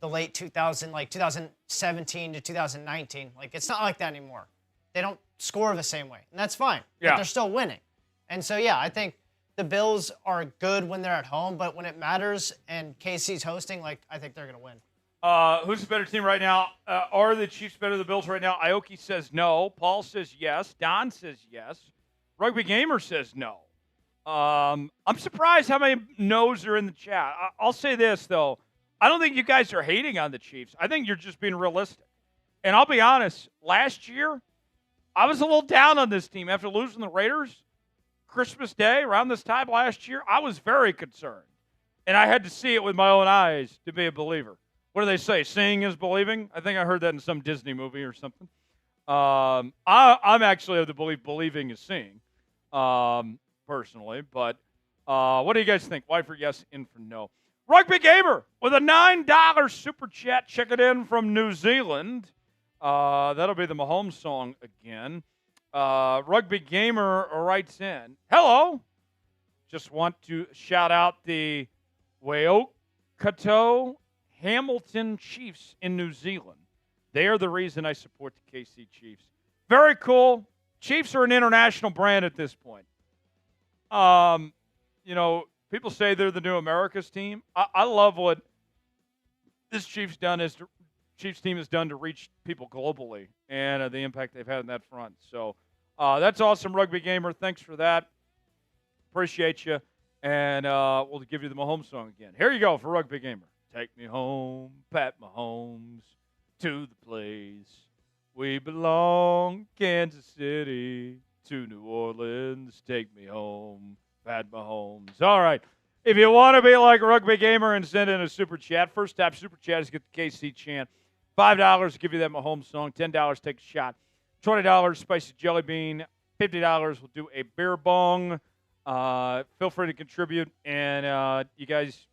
the late 2017 to 2019. It's not like that anymore. They don't score the same way, and that's fine. Yeah. But they're still winning. And so, yeah, I think the Bills are good when they're at home, but when it matters and KC's hosting, I think they're going to win. Who's the better team right now? Are the Chiefs better than the Bills right now? Aoki says no. Paul says yes. Don says yes. Rugby Gamer says no. I'm surprised how many no's are in the chat. I'll say this, though. I don't think you guys are hating on the Chiefs. I think you're just being realistic. And I'll be honest, last year, I was a little down on this team after losing the Raiders. Christmas Day, around this time last year, I was very concerned. And I had to see it with my own eyes to be a believer. What do they say? Seeing is believing? I think I heard that in some Disney movie or something. I'm actually of the belief believing is seeing, personally. But what do you guys think? Why for yes, in for no? Rugby Gamer with a $9 super chat. Check it in from New Zealand. That'll be the Mahomes song again. Rugby Gamer writes in, hello. Just want to shout out the Weo Cato Hamilton Chiefs in New Zealand. They are the reason I support the KC Chiefs. Very cool. Chiefs are an international brand at this point. People say they're the new America's team. I love what this Chiefs team has done to reach people globally and the impact they've had on that front. So that's awesome, Rugby Gamer. Thanks for that. Appreciate you. And we'll give you the Mahomes song again. Here you go for Rugby Gamer. Take me home, Pat Mahomes, to the place we belong, Kansas City, to New Orleans. Take me home, Pat Mahomes. All right. If you want to be like Rugby Gamer and send in a super chat, first tap super chat is get the KC chant. $5 give you that Mahomes song. $10 take a shot. $20 spicy jelly bean. $50 will do a beer bong. Feel free to contribute. And you guys,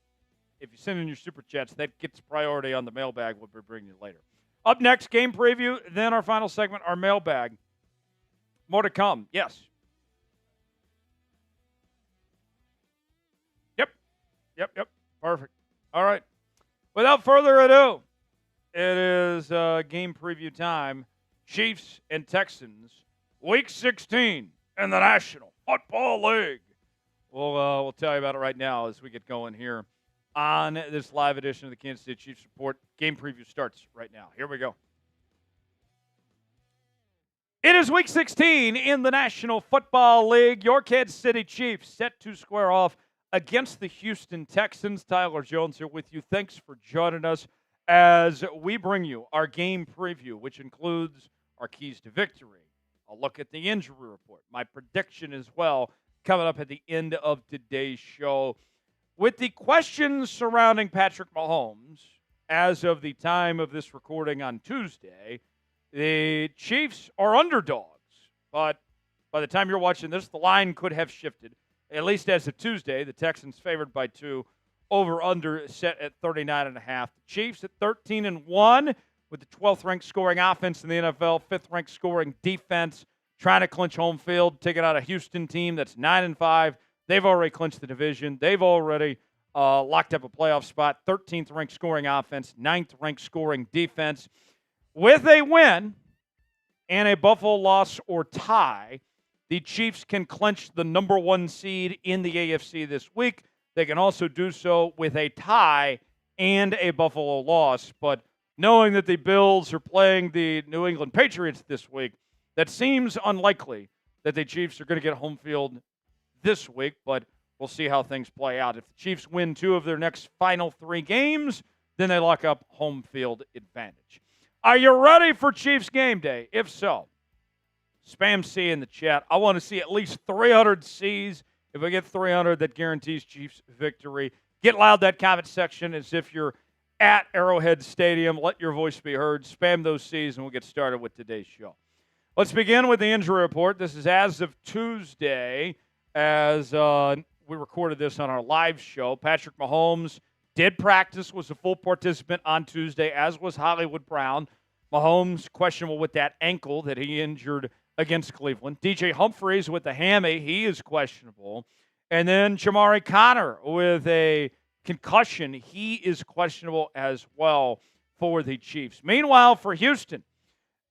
if you send in your super chats, that gets priority on the mailbag we'll be bringing you later. Up next, game preview. Then our final segment, our mailbag. More to come. Yes. Yep. Perfect. All right. Without further ado, it is game preview time. Chiefs and Texans, Week 16 in the National Football League. We'll tell you about it right now as we get going here on this live edition of the Kansas City Chiefs Report. Game preview starts right now. Here we go. It is Week 16 in the National Football League. Your Kansas City Chiefs set to square off against the Houston Texans. Tyler Jones here with you. Thanks for joining us as we bring you our game preview, which includes our keys to victory, a look at the injury report, my prediction as well, coming up at the end of today's show. With the questions surrounding Patrick Mahomes, as of the time of this recording on Tuesday, the Chiefs are underdogs. But by the time you're watching this, the line could have shifted. At least as of Tuesday, the Texans favored by 2, over-under set at 39.5. The Chiefs at 13-1 with the 12th-ranked scoring offense in the NFL, 5th-ranked scoring defense, trying to clinch home field, taking out a Houston team that's 9-5. They've already clinched the division. They've already locked up a playoff spot, 13th-ranked scoring offense, 9th-ranked scoring defense. With a win and a Buffalo loss or tie, the Chiefs can clinch the number 1 seed in the AFC this week. They can also do so with a tie and a Buffalo loss. But knowing that the Bills are playing the New England Patriots this week, that seems unlikely that the Chiefs are going to get home field this week. But we'll see how things play out. If the Chiefs win 2 of their next final 3 games, then they lock up home field advantage. Are you ready for Chiefs game day? If so, spam C in the chat. I want to see at least 300 C's. If I get 300, that guarantees Chiefs victory. Get loud that comment section as if you're at Arrowhead Stadium. Let your voice be heard. Spam those C's, and we'll get started with today's show. Let's begin with the injury report. This is as of Tuesday, as we recorded this on our live show. Patrick Mahomes did practice, was a full participant on Tuesday, as was Hollywood Brown. Mahomes questionable with that ankle that he injured against Cleveland. DJ Humphries with the hammy, he is questionable. And then Jamari Connor with a concussion, he is questionable as well for the Chiefs. Meanwhile, for Houston,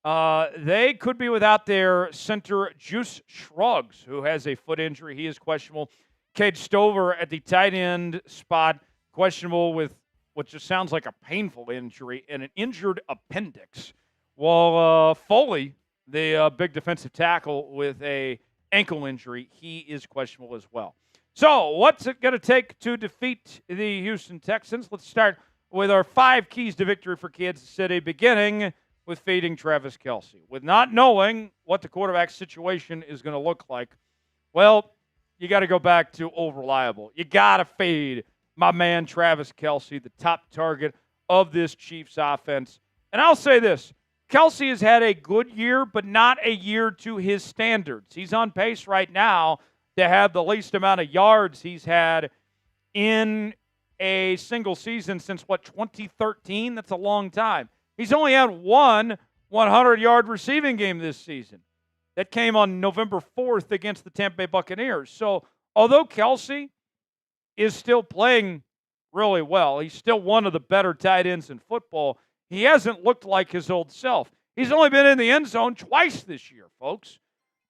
they could be without their center, Juice Scruggs, who has a foot injury. He is questionable. Cade Stover at the tight end spot, questionable with what just sounds like a painful injury and an injured appendix. While Foley, the big defensive tackle with a ankle injury, he is questionable as well. So what's it going to take to defeat the Houston Texans? Let's start with our 5 keys to victory for Kansas City, beginning with feeding Travis Kelce. With not knowing what the quarterback situation is going to look like, well, you got to go back to old reliable. You got to feed my man Travis Kelce, the top target of this Chiefs offense. And I'll say this, Kelce has had a good year, but not a year to his standards. He's on pace right now to have the least amount of yards he's had in a single season since, 2013? That's a long time. He's only had one 100-yard receiving game this season. That came on November 4th against the Tampa Bay Buccaneers. So although Kelce is still playing really well. He's still one of the better tight ends in football. He hasn't looked like his old self. He's only been in the end zone twice this year, folks.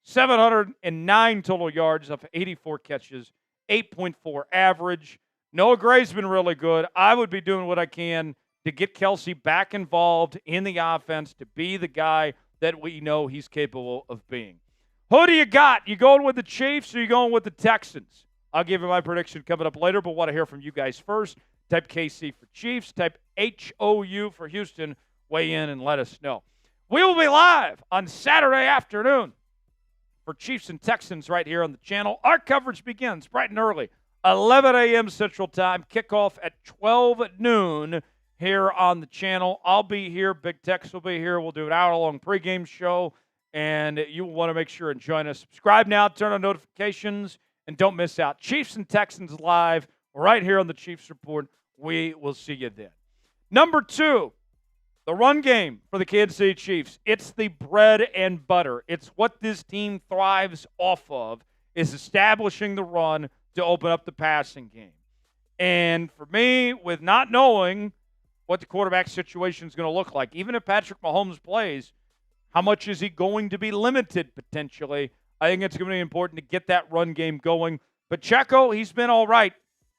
709 total yards off 84 catches, 8.4 average. Noah Gray's been really good. I would be doing what I can to get Kelsey back involved in the offense, to be the guy that we know he's capable of being. Who do you got? You going with the Chiefs or you going with the Texans? I'll give you my prediction coming up later, but want to hear from you guys first. Type KC for Chiefs. Type HOU for Houston. Weigh in and let us know. We will be live on Saturday afternoon for Chiefs and Texans right here on the channel. Our coverage begins bright and early, 11 a.m. Central Time. Kickoff at 12 noon here on the channel. I'll be here. Big Tex will be here. We'll do an hour-long pregame show, and you will want to make sure and join us. Subscribe now, turn on notifications, and don't miss out. Chiefs and Texans live right here on the Chiefs Report. We will see you then. Number 2, the run game for the Kansas City Chiefs. It's the bread and butter. It's what this team thrives off of, is establishing the run to open up the passing game. And for me, with not knowing what the quarterback situation is going to look like, even if Patrick Mahomes plays, how much is he going to be limited potentially? I think it's going to be important to get that run game going. Pacheco, he's been all right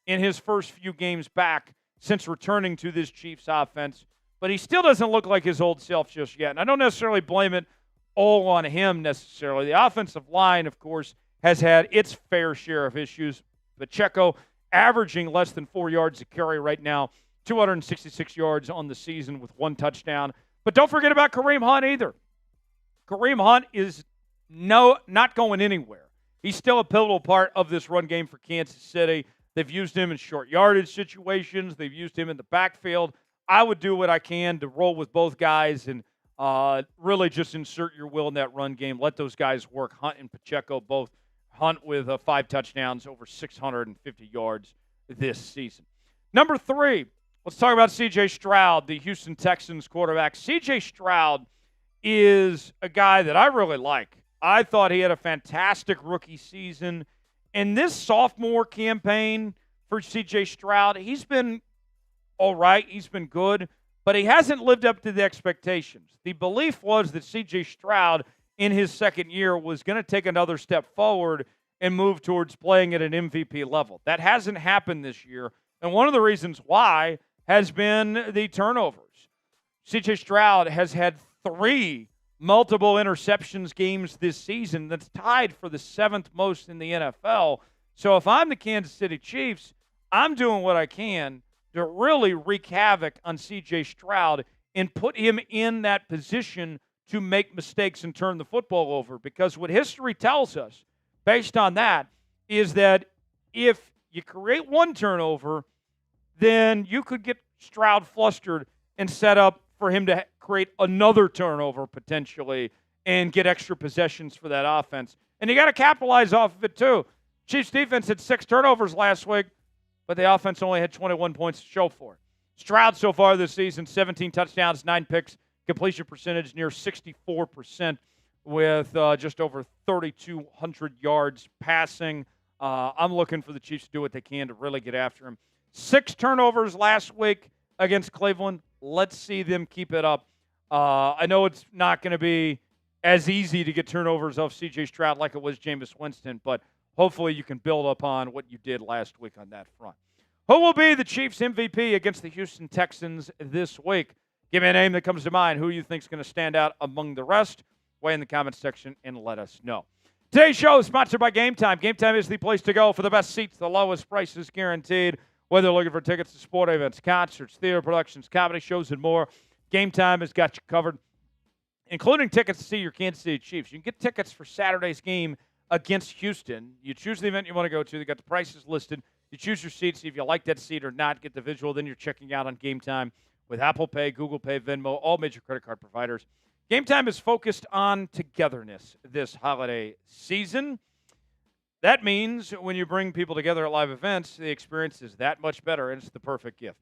in his first few games back since returning to this Chiefs offense, but he still doesn't look like his old self just yet. And I don't necessarily blame it all on him necessarily. The offensive line, of course, has had its fair share of issues. Pacheco averaging less than 4 yards a carry right now, 266 yards on the season with 1 touchdown. But don't forget about Kareem Hunt either. Kareem Hunt is not going anywhere. He's still a pivotal part of this run game for Kansas City. They've used him in short yardage situations. They've used him in the backfield. I would do what I can to roll with both guys and really just insert your will in that run game. Let those guys work. Hunt and Pacheco both. Hunt with 5 touchdowns, over 650 yards this season. Number 3, let's talk about C.J. Stroud, the Houston Texans quarterback. C.J. Stroud is a guy that I really like. I thought he had a fantastic rookie season. And this sophomore campaign for C.J. Stroud, he's been all right. He's been good, but he hasn't lived up to the expectations. The belief was that C.J. Stroud in his second year was going to take another step forward and move towards playing at an MVP level. That hasn't happened this year, and one of the reasons why has been the turnovers. C.J. Stroud has had 3 multiple interceptions games this season. That's tied for the 7th most in the NFL. So if I'm the Kansas City Chiefs, I'm doing what I can to really wreak havoc on C.J. Stroud and put him in that position to make mistakes and turn the football over. Because what history tells us, based on that, is that if you create 1 turnover, then you could get Stroud flustered and set up for him to create another turnover potentially and get extra possessions for that offense. And you got to capitalize off of it too. Chiefs defense had 6 turnovers last week, but the offense only had 21 points to show for it. Stroud so far this season, 17 touchdowns, 9 picks, completion percentage near 64% with just over 3,200 yards passing. I'm looking for the Chiefs to do what they can to really get after him. 6 turnovers last week against Cleveland. Let's see them keep it up. I know it's not going to be as easy to get turnovers off C.J. Stroud like it was Jameis Winston, but hopefully you can build upon what you did last week on that front. Who will be the Chiefs MVP against the Houston Texans this week? Give me a name that comes to mind. Who you think is going to stand out among the rest? Weigh in the comments section and let us know. Today's show is sponsored by Game Time. Game Time is the place to go for the best seats, the lowest prices guaranteed. Whether you're looking for tickets to sport events, concerts, theater productions, comedy shows, and more, Game Time has got you covered, including tickets to see your Kansas City Chiefs. You can get tickets for Saturday's game against Houston. You choose the event you want to go to. They got the prices listed. You choose your seat, see if you like that seat or not. Get the visual. Then you're checking out on Game Time with Apple Pay, Google Pay, Venmo, all major credit card providers. Game Time is focused on togetherness this holiday season. That means when you bring people together at live events, the experience is that much better, and it's the perfect gift.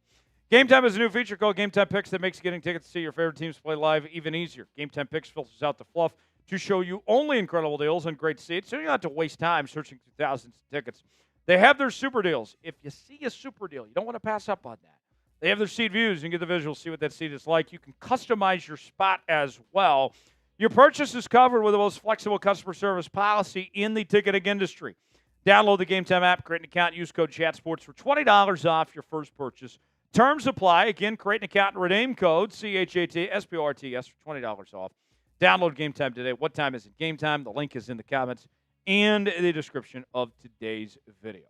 Game Time is a new feature called Game Time Picks that makes getting tickets to see your favorite teams play live even easier. Game Time Picks filters out the fluff to show you only incredible deals and great seats, so you don't have to waste time searching through thousands of tickets. They have their super deals. If you see a super deal, you don't want to pass up on that. They have their seat views. You can get the visuals, see what that seat is like. You can customize your spot as well. Your purchase is covered with the most flexible customer service policy in the ticketing industry. Download the Game Time app, create an account, use code ChatSports for $20 off your first purchase. Terms apply. Again, create an account and redeem code CHATSPORTS for $20 off. Download Game Time today. What time is it? Game Time. The link is in the comments and the description of today's video.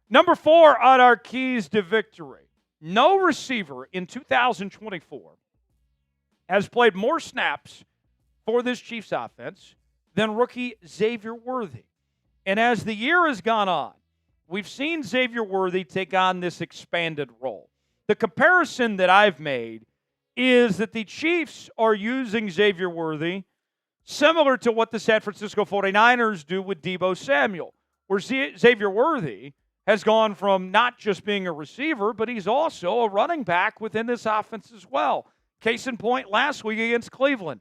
Number 4 on our keys to victory. No receiver in 2024 has played more snaps for this Chiefs offense than rookie Xavier Worthy. And as the year has gone on, we've seen Xavier Worthy take on this expanded role. The comparison that I've made is that the Chiefs are using Xavier Worthy similar to what the San Francisco 49ers do with Deebo Samuel, where Xavier Worthy has gone from not just being a receiver, but he's also a running back within this offense as well. Case in point, last week against Cleveland,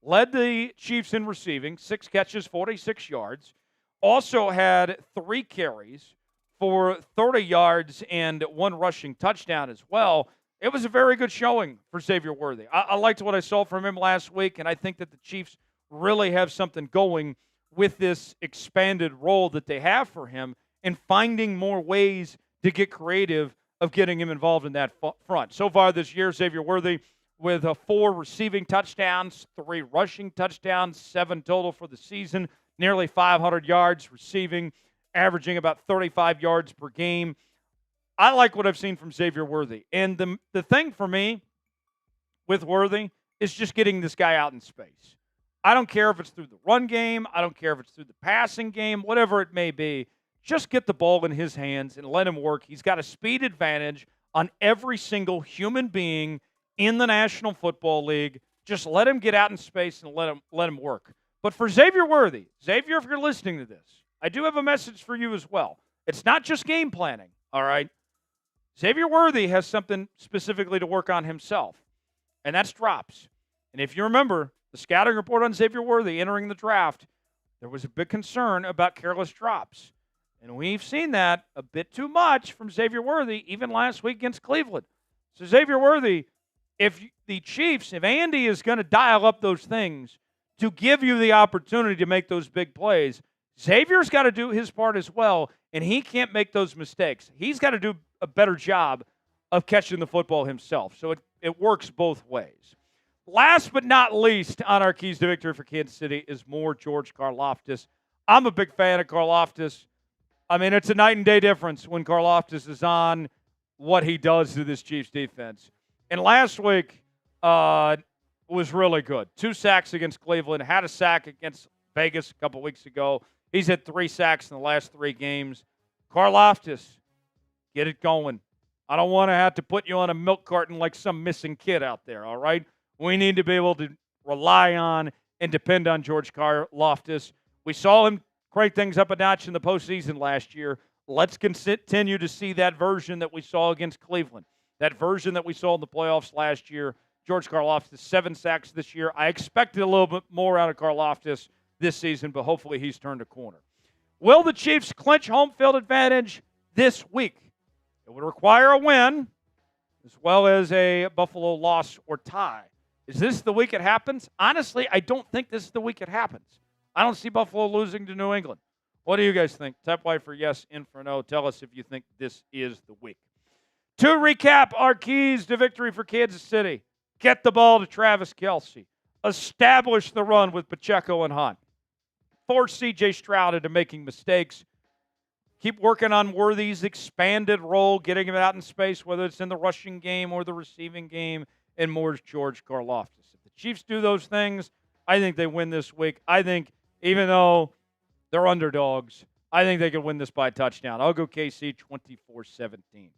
led the Chiefs in receiving, 6 catches, 46 yards. Also had 3 carries for 30 yards and 1 rushing touchdown as well. It was a very good showing for Xavier Worthy. I liked what I saw from him last week, and I think that the Chiefs really have something going with this expanded role that they have for him and finding more ways to get creative of getting him involved in that front. So far this year, Xavier Worthy with 4 receiving touchdowns, 3 rushing touchdowns, 7 total for the season, nearly 500 yards receiving, averaging about 35 yards per game. I like what I've seen from Xavier Worthy. And the thing for me with Worthy is just getting this guy out in space. I don't care if it's through the run game. I don't care if it's through the passing game, whatever it may be. Just get the ball in his hands and let him work. He's got a speed advantage on every single human being in the National Football League. Just let him get out in space and let him work. But for Xavier Worthy, Xavier, if you're listening to this, I do have a message for you as well. It's not just game planning, all right? Xavier Worthy has something specifically to work on himself, and that's drops. And if you remember, the scouting report on Xavier Worthy entering the draft, there was a big concern about careless drops. And we've seen that a bit too much from Xavier Worthy, even last week against Cleveland. So Xavier Worthy, if Andy is going to dial up those things to give you the opportunity to make those big plays, Xavier's got to do his part as well, and he can't make those mistakes. He's got to do a better job of catching the football himself. So it works both ways. Last but not least on our keys to victory for Kansas City is more George Karlaftis. I'm a big fan of Karlaftis. I mean, it's a night and day difference when Karlaftis is on, what he does to this Chiefs defense. And last week was really good. 2 sacks against Cleveland, had a sack against Vegas a couple weeks ago. He's had 3 sacks in the last 3 games. Karlaftis, get it going. I don't want to have to put you on a milk carton like some missing kid out there, all right? We need to be able to rely on and depend on George Karlaftis. We saw him crank things up a notch in the postseason last year. Let's continue to see that version that we saw against Cleveland, that version that we saw in the playoffs last year. George Karlaftis, 7 sacks this year. I expected a little bit more out of Karlaftis this season, but hopefully he's turned a corner. Will the Chiefs clinch home field advantage this week? It would require a win as well as a Buffalo loss or tie. Is this the week it happens? Honestly, I don't think this is the week it happens. I don't see Buffalo losing to New England. What do you guys think? Type Y for yes, in for no. Tell us if you think this is the week. To recap our keys to victory for Kansas City. Get the ball to Travis Kelce. Establish the run with Pacheco and Hunt. Force C.J. Stroud into making mistakes. Keep working on Worthy's expanded role, getting him out in space, whether it's in the rushing game or the receiving game, and more George Karlaftis. If the Chiefs do those things, I think they win this week. I think even though they're underdogs, I think they can win this by a touchdown. I'll go KC 24-17.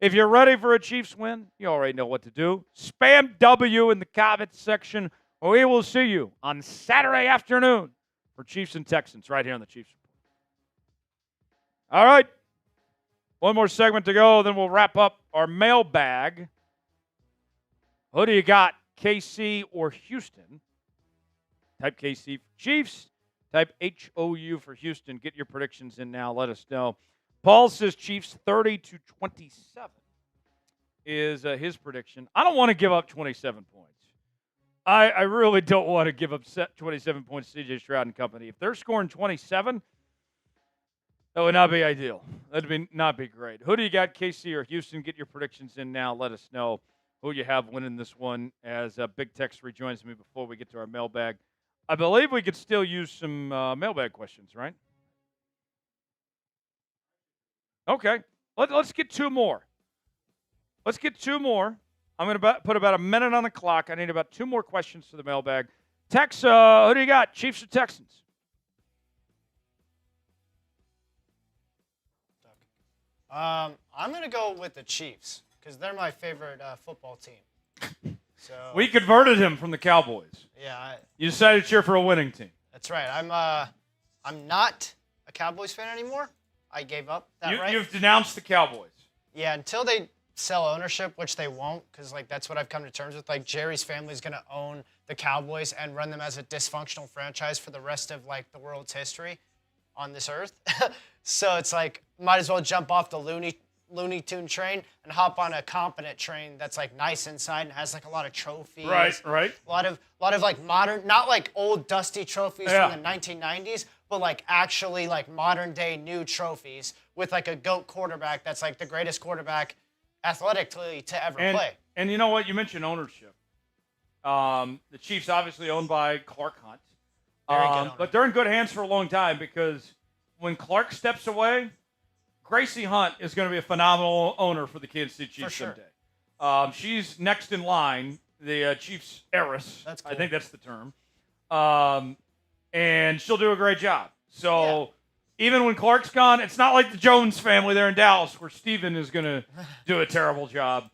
If you're ready for a Chiefs win, you already know what to do. Spam W in the comments section, or we will see you on Saturday afternoon for Chiefs and Texans right here on the Chiefs Report. All right. One more segment to go, then we'll wrap up our mailbag. Who do you got, KC or Houston? Type KC for Chiefs. Type HOU for Houston. Get your predictions in now. Let us know. Paul says Chiefs 30-27 is his prediction. I don't want to give up 27 points. I really don't want to give up 27 points to C.J. Stroud and company. If they're scoring 27, that would not be ideal. That would not be great. Who do you got, KC or Houston? Get your predictions in now. Let us know who you have winning this one as Big Tex rejoins me before we get to our mailbag. I believe we could still use some mailbag questions, right? Okay. Let's get two more. Let's get two more. I'm going to put about a minute on the clock. I need about two more questions to the mailbag. Tex, who do you got? Chiefs or Texans? I'm going to go with the Chiefs because they're my favorite football team. So We converted him from the Cowboys. Yeah. You decided to cheer for a winning team. That's right. I'm not a Cowboys fan anymore. I gave up that right. You've denounced the Cowboys. Yeah, until they sell ownership, which they won't, because that's what I've come to terms with. Jerry's family is going to own the Cowboys and run them as a dysfunctional franchise for the rest of the world's history on this earth. So it's might as well jump off the Looney Tune train and hop on a competent train that's nice inside and has a lot of trophies. Right. A lot of modern, not old dusty trophies from the 1990s, but actually modern day new trophies with a GOAT quarterback that's the greatest quarterback athletically to ever play. And you know what? You mentioned ownership. The Chiefs obviously owned by Clark Hunt. Very good owner. But they're in good hands for a long time because when Clark steps away, Gracie Hunt is going to be a phenomenal owner for the Kansas City Chiefs someday. She's next in line, the Chiefs heiress. That's cool. I think that's the term. And she'll do a great job. So even when Clark's gone, it's not like the Jones family there in Dallas where Steven is going to do a terrible job.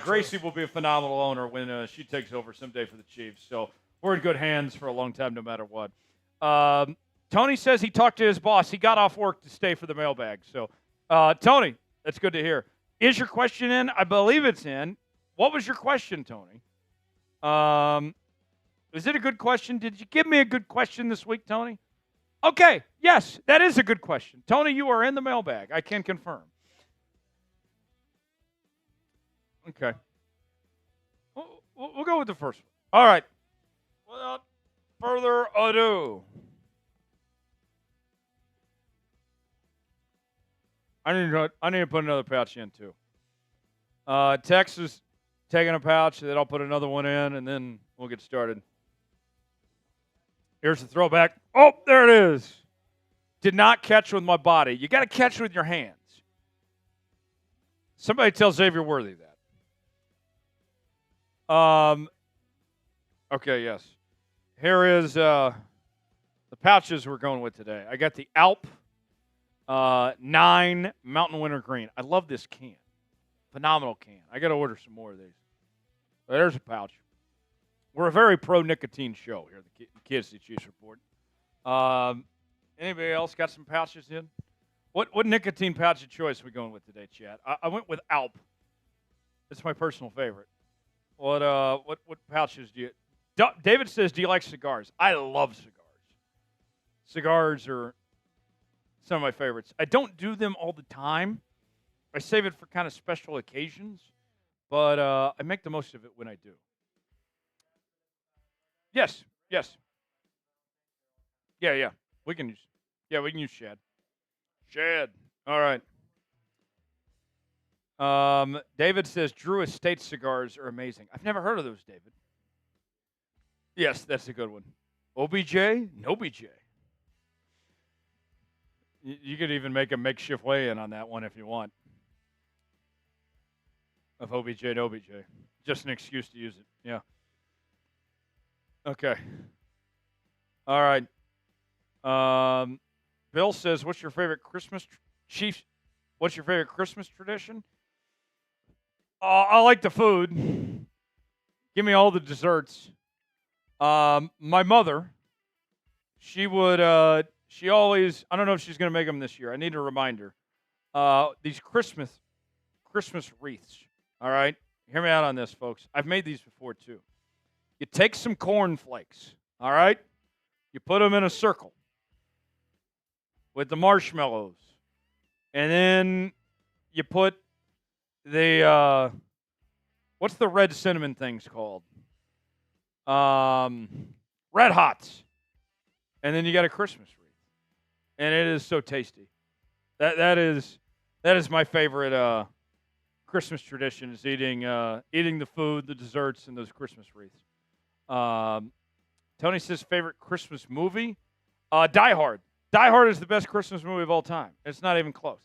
Gracie will be a phenomenal owner when she takes over someday for the Chiefs. So we're in good hands for a long time no matter what. Tony says he talked to his boss. He got off work to stay for the mailbag. So, Tony, that's good to hear. Is your question in? I believe it's in. What was your question, Tony? Is it a good question? Did you give me a good question this week, Tony? Okay, yes, that is a good question. Tony, you are in the mailbag. I can confirm. Okay. We'll go with the first one. All right. Without further ado. I need to put another pouch in, too. Texas taking a pouch, then I'll put another one in, and then we'll get started. Here's the throwback. Oh, there it is. Did not catch with my body. You got to catch with your hands. Somebody tell Xavier Worthy that. Okay, yes. Here is the pouches we're going with today. I got the Alp 9 Mountain Winter Green. I love this can. Phenomenal can. I got to order some more of these. There's a pouch. We're a very pro-nicotine show here at the Kansas City Chiefs Report. Anybody else got some pouches in? What nicotine pouch of choice are we going with today, Chad? I went with Alp. It's my personal favorite. What pouches do you... David says, do you like cigars? I love cigars. Cigars are some of my favorites. I don't do them all the time. I save it for kind of special occasions, but I make the most of it when I do. Yes. Yeah. We can use Shad. Shad. All right. David says Drew Estate cigars are amazing. I've never heard of those, David. Yes, that's a good one. OBJ? No BJ. You could even make a makeshift weigh-in on that one if you want. Of OBJ to OBJ. Just an excuse to use it. Yeah. Okay. All right. Bill says, what's your favorite Christmas tradition? I like the food. Give me all the desserts. My mother, she always, I don't know if she's going to make them this year. I need to remind her. These Christmas wreaths. All right? Hear me out on this, folks. I've made these before, too. You take some corn flakes, all right? You put them in a circle with the marshmallows And then you put the what's the red cinnamon things called? Red Hots. And then you got a Christmas wreath. And it is so tasty. That is my favorite Christmas tradition is eating the food, the desserts, and those Christmas wreaths. Tony says favorite Christmas movie? Die Hard. Die Hard is the best Christmas movie of all time. It's not even close.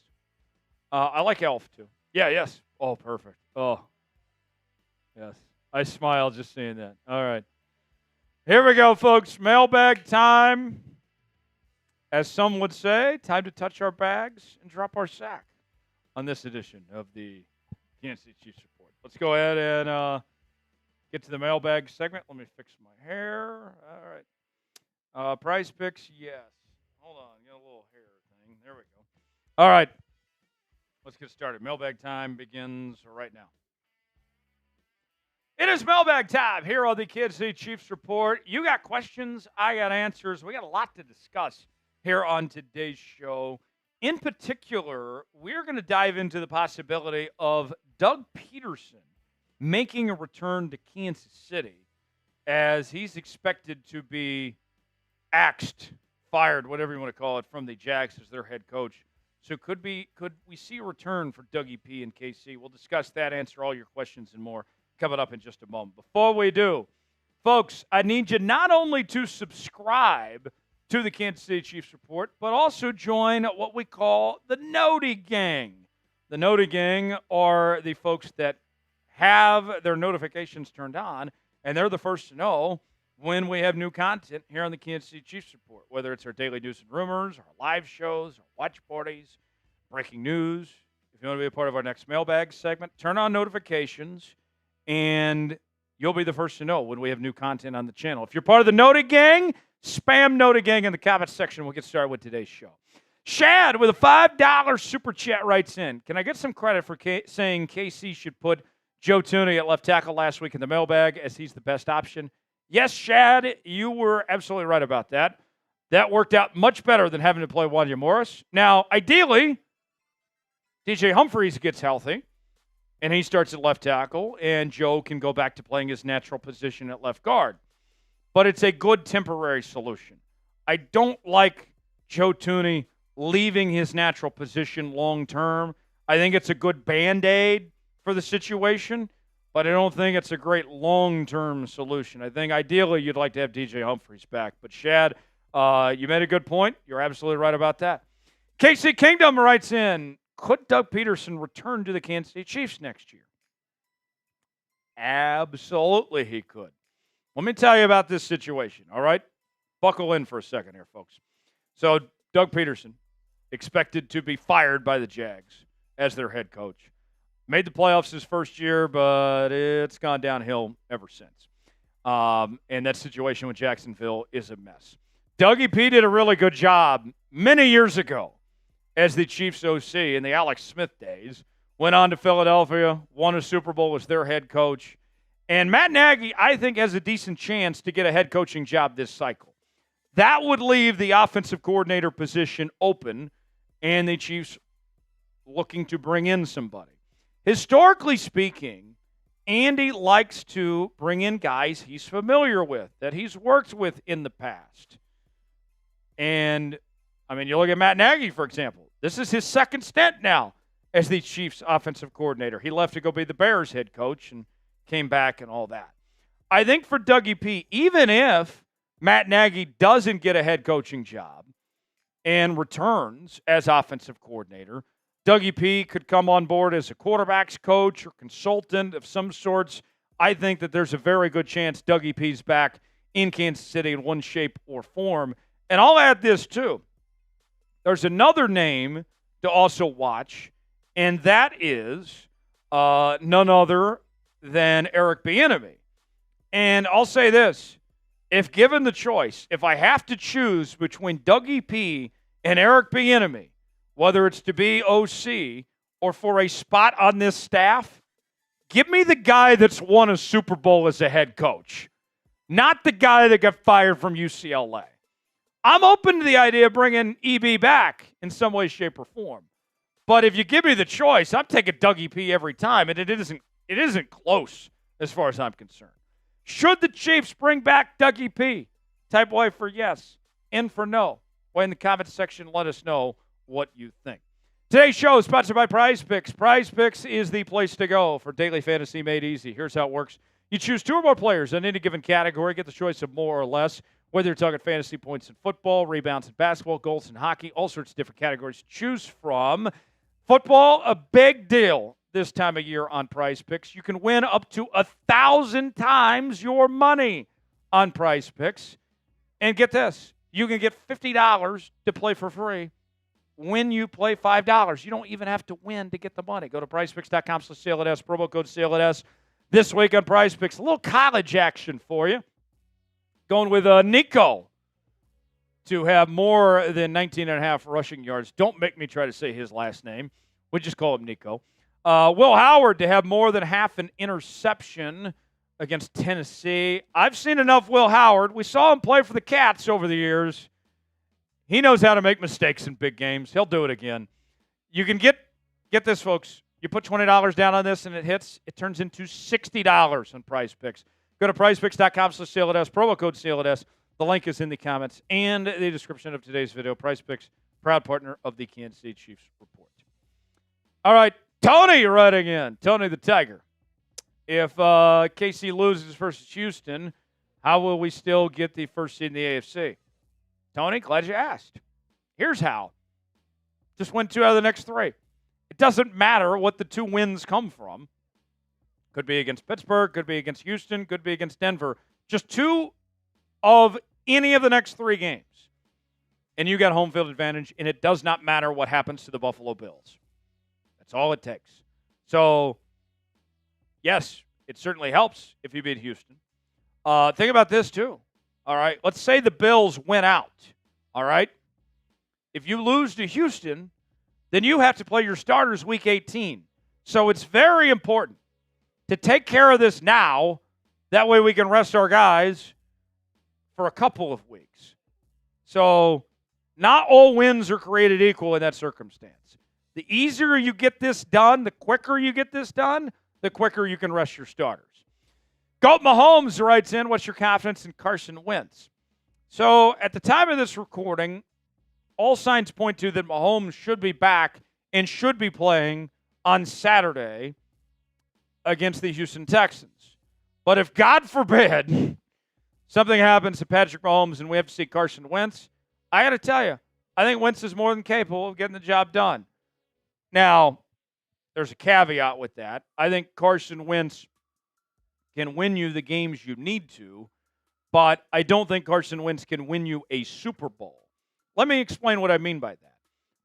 I like Elf too. Yeah, yes. Oh, perfect. Oh, yes. I smile just seeing that. All right. Here we go, folks. Mailbag time. As some would say, time to touch our bags and drop our sack on this edition of the Kansas City Chiefs Report. Let's go ahead and get to the mailbag segment. Let me fix my hair. All right. Prize picks, yes. Hold on. Got a little hair thing. There we go. All right. Let's get started. Mailbag time begins right now. It is mailbag time here on the Kansas City Chiefs Report. You got questions, I got answers. We got a lot to discuss here on today's show. In particular, we're going to dive into the possibility of Doug Peterson making a return to Kansas City as he's expected to be axed, fired, whatever you want to call it, from the Jags as their head coach. So could we see a return for Dougie P and KC? We'll discuss that, answer all your questions and more coming up in just a moment. Before we do, folks, I need you not only to subscribe to the Kansas City Chiefs Report, but also join what we call the Noti Gang. The Noti Gang are the folks that have their notifications turned on, and they're the first to know when we have new content here on the Kansas City Chiefs Report, whether it's our daily news and rumors, our live shows, our watch parties, breaking news. If you want to be a part of our next mailbag segment, turn on notifications, and you'll be the first to know when we have new content on the channel. If you're part of the Noti Gang, spam Noti Gang in the comments section. We'll get started with today's show. Shad with a $5 super chat writes in, can I get some credit for saying KC should put Joe Thuney at left tackle last week in the mailbag as he's the best option? Yes, Shad, you were absolutely right about that. That worked out much better than having to play Wanya Morris. Now, ideally, DJ Humphries gets healthy, and he starts at left tackle, and Joe can go back to playing his natural position at left guard. But it's a good temporary solution. I don't like Joe Thuney leaving his natural position long term. I think it's a good Band-Aid for the situation, but I don't think it's a great long-term solution. I think ideally you'd like to have DJ Humphries back. But, Shad, you made a good point. You're absolutely right about that. KC Kingdom writes in, could Doug Peterson return to the Kansas City Chiefs next year? Absolutely he could. Let me tell you about this situation, all right? Buckle in for a second here, folks. So, Doug Peterson, expected to be fired by the Jags as their head coach. Made the playoffs his first year, but it's gone downhill ever since. And that situation with Jacksonville is a mess. Dougie P did a really good job many years ago as the Chiefs OC in the Alex Smith days. Went on to Philadelphia, won a Super Bowl as their head coach. And Matt Nagy, I think, has a decent chance to get a head coaching job this cycle. That would leave the offensive coordinator position open, and the Chiefs looking to bring in somebody. Historically speaking, Andy likes to bring in guys he's familiar with, that he's worked with in the past. And, I mean, you look at Matt Nagy, for example. This is his second stint now as the Chiefs offensive coordinator. He left to go be the Bears head coach and came back and all that. I think for Dougie P, even if Matt Nagy doesn't get a head coaching job and returns as offensive coordinator, Dougie P could come on board as a quarterback's coach or consultant of some sorts. I think that there's a very good chance Dougie P's back in Kansas City in one shape or form. And I'll add this, too. There's another name to also watch, and that is none other than Eric Bieniemy. And I'll say this. If given the choice, if I have to choose between Dougie P and Eric Bieniemy, whether it's to be OC or for a spot on this staff, give me the guy that's won a Super Bowl as a head coach, not the guy that got fired from UCLA. I'm open to the idea of bringing EB back in some way, shape, or form. But if you give me the choice, I'm taking Dougie P every time, and it isn't close as far as I'm concerned. Should the Chiefs bring back Dougie P? Type Y for yes, N for no. Way in the comments section, let us know what you think. Today's show is sponsored by Prize Picks. Prize Picks is the place to go for daily fantasy made easy. Here's how it works. You choose 2 or more players in any given category, get the choice of more or less, whether you're talking fantasy points in football, rebounds in basketball, goals in hockey, all sorts of different categories to choose from. Football, a big deal this time of year on Prize Picks. You can win up to 1,000 times your money on Prize Picks. And get this, you can get $50 to play for free when you play $5. You don't even have to win to get the money. Go to prizepicks.com/SaleItS, promo code SaleItS. This week on Prize Picks, a little college action for you. Going with Nico to have more than 19.5 rushing yards. Don't make me try to say his last name. We just call him Nico. Will Howard to have more than half an interception against Tennessee. I've seen enough Will Howard. We saw him play for the Cats over the years. He knows how to make mistakes in big games. He'll do it again. You can get this, folks. You put $20 down on this and it hits, it turns into $60 on Prize Picks. Go to prizepicks.com/SaleItS, promo code SaleItS. The link is in the comments and the description of today's video. Prize Picks, proud partner of the Kansas City Chiefs Report. All right, Tony writing in. Tony the Tiger. If KC loses versus Houston, how will we still get the first seed in the AFC? Tony, glad you asked. Here's how. Just win 2 out of the next 3. It doesn't matter what the 2 wins come from. Could be against Pittsburgh, could be against Houston, could be against Denver. Just 2 of any of the next 3 games. And you got home field advantage, and it does not matter what happens to the Buffalo Bills. That's all it takes. So, yes, it certainly helps if you beat Houston. Think about this, too. All right, let's say the Bills win out. All right? If you lose to Houston, then you have to play your starters week 18. So it's very important to take care of this now. That way we can rest our guys for a couple of weeks. So not all wins are created equal in that circumstance. The easier you get this done, the quicker you get this done, the quicker you can rest your starters. Goat Mahomes writes in, what's your confidence in Carson Wentz? So at the time of this recording, all signs point to that Mahomes should be back and should be playing on Saturday against the Houston Texans. But if, God forbid, something happens to Patrick Mahomes and we have to see Carson Wentz, I got to tell you, I think Wentz is more than capable of getting the job done. Now, there's a caveat with that. I think Carson Wentz can win you the games you need to, but I don't think Carson Wentz can win you a Super Bowl. Let me explain what I mean by that.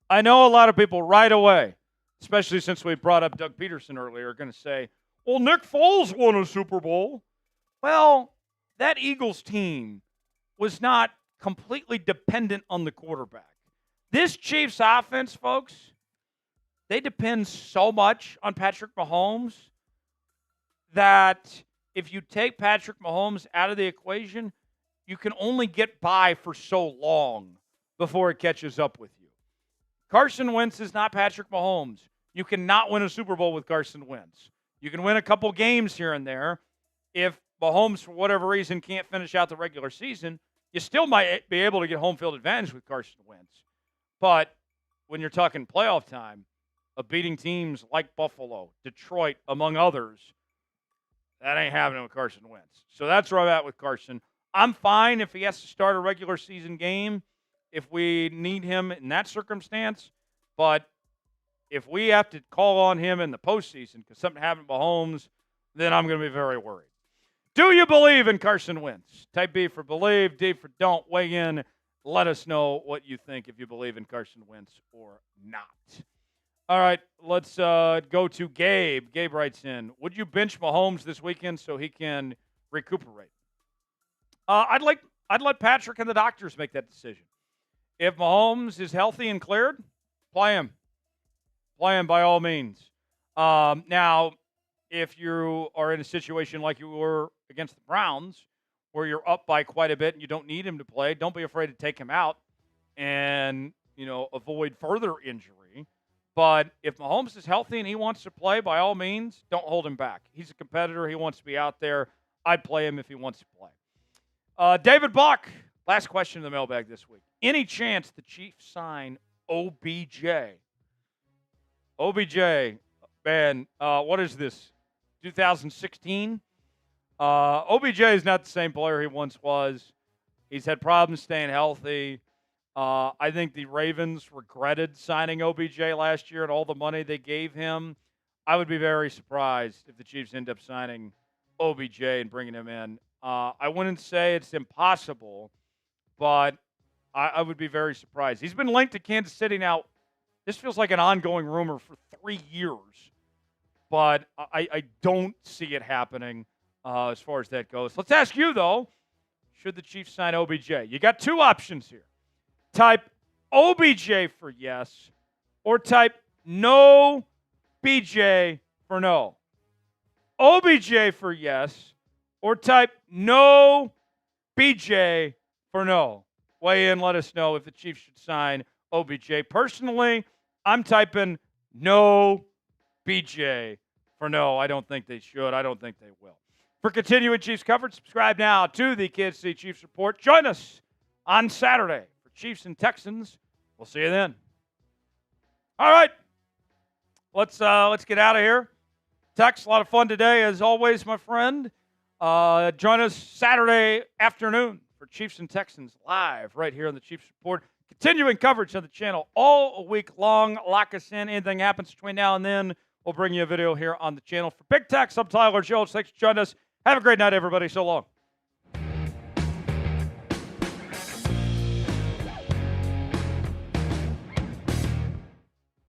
I know a lot of people right away, especially since we brought up Doug Peterson earlier, are going to say, well, Nick Foles won a Super Bowl. Well, that Eagles team was not completely dependent on the quarterback. This Chiefs offense, folks, they depend so much on Patrick Mahomes that if you take Patrick Mahomes out of the equation, you can only get by for so long before it catches up with you. Carson Wentz is not Patrick Mahomes. You cannot win a Super Bowl with Carson Wentz. You can win a couple games here and there. If Mahomes, for whatever reason, can't finish out the regular season, you still might be able to get home field advantage with Carson Wentz. But when you're talking playoff time, of beating teams like Buffalo, Detroit, among others, that ain't happening with Carson Wentz. So that's where I'm at with Carson. I'm fine if he has to start a regular season game if we need him in that circumstance. But if we have to call on him in the postseason because something happened to Mahomes, then I'm going to be very worried. Do you believe in Carson Wentz? Type B for believe, D for don't. Weigh in. Let us know what you think if you believe in Carson Wentz or not. All right, let's go to Gabe. Gabe writes in, would you bench Mahomes this weekend so he can recuperate? I'd let Patrick and the doctors make that decision. If Mahomes is healthy and cleared, play him. Play him by all means. Now, if you are in a situation like you were against the Browns, where you're up by quite a bit and you don't need him to play, don't be afraid to take him out and, avoid further injury. But if Mahomes is healthy and he wants to play, by all means, don't hold him back. He's a competitor. He wants to be out there. I'd play him if he wants to play. David Buck, last question in the mailbag this week. Any chance the Chiefs sign OBJ? OBJ, man, what is this, 2016? OBJ is not the same player he once was. He's had problems staying healthy. I think the Ravens regretted signing OBJ last year and all the money they gave him. I would be very surprised if the Chiefs end up signing OBJ and bringing him in. I wouldn't say it's impossible, but I would be very surprised. He's been linked to Kansas City now. This feels like an ongoing rumor for 3 years, but I don't see it happening as far as that goes. Let's ask you, though, should the Chiefs sign OBJ? You got two options here. Type OBJ for yes, or type no BJ for no. OBJ for yes, or type no BJ for no. Weigh in, let us know if the Chiefs should sign OBJ. Personally, I'm typing no BJ for no. I don't think they should. I don't think they will. For continuing Chiefs coverage, subscribe now to the Kansas City Chiefs Report. Join us on Saturday for Chiefs and Texans. We'll see you then. All right. Let's get out of here. Tex, a lot of fun today, as always, my friend. Join us Saturday afternoon for Chiefs and Texans live right here on the Chiefs Report. Continuing coverage on the channel all week long. Lock us in. Anything happens between now and then, we'll bring you a video here on the channel. For Big Tex, I'm Tyler Jones. Thanks for joining us. Have a great night, everybody. So long.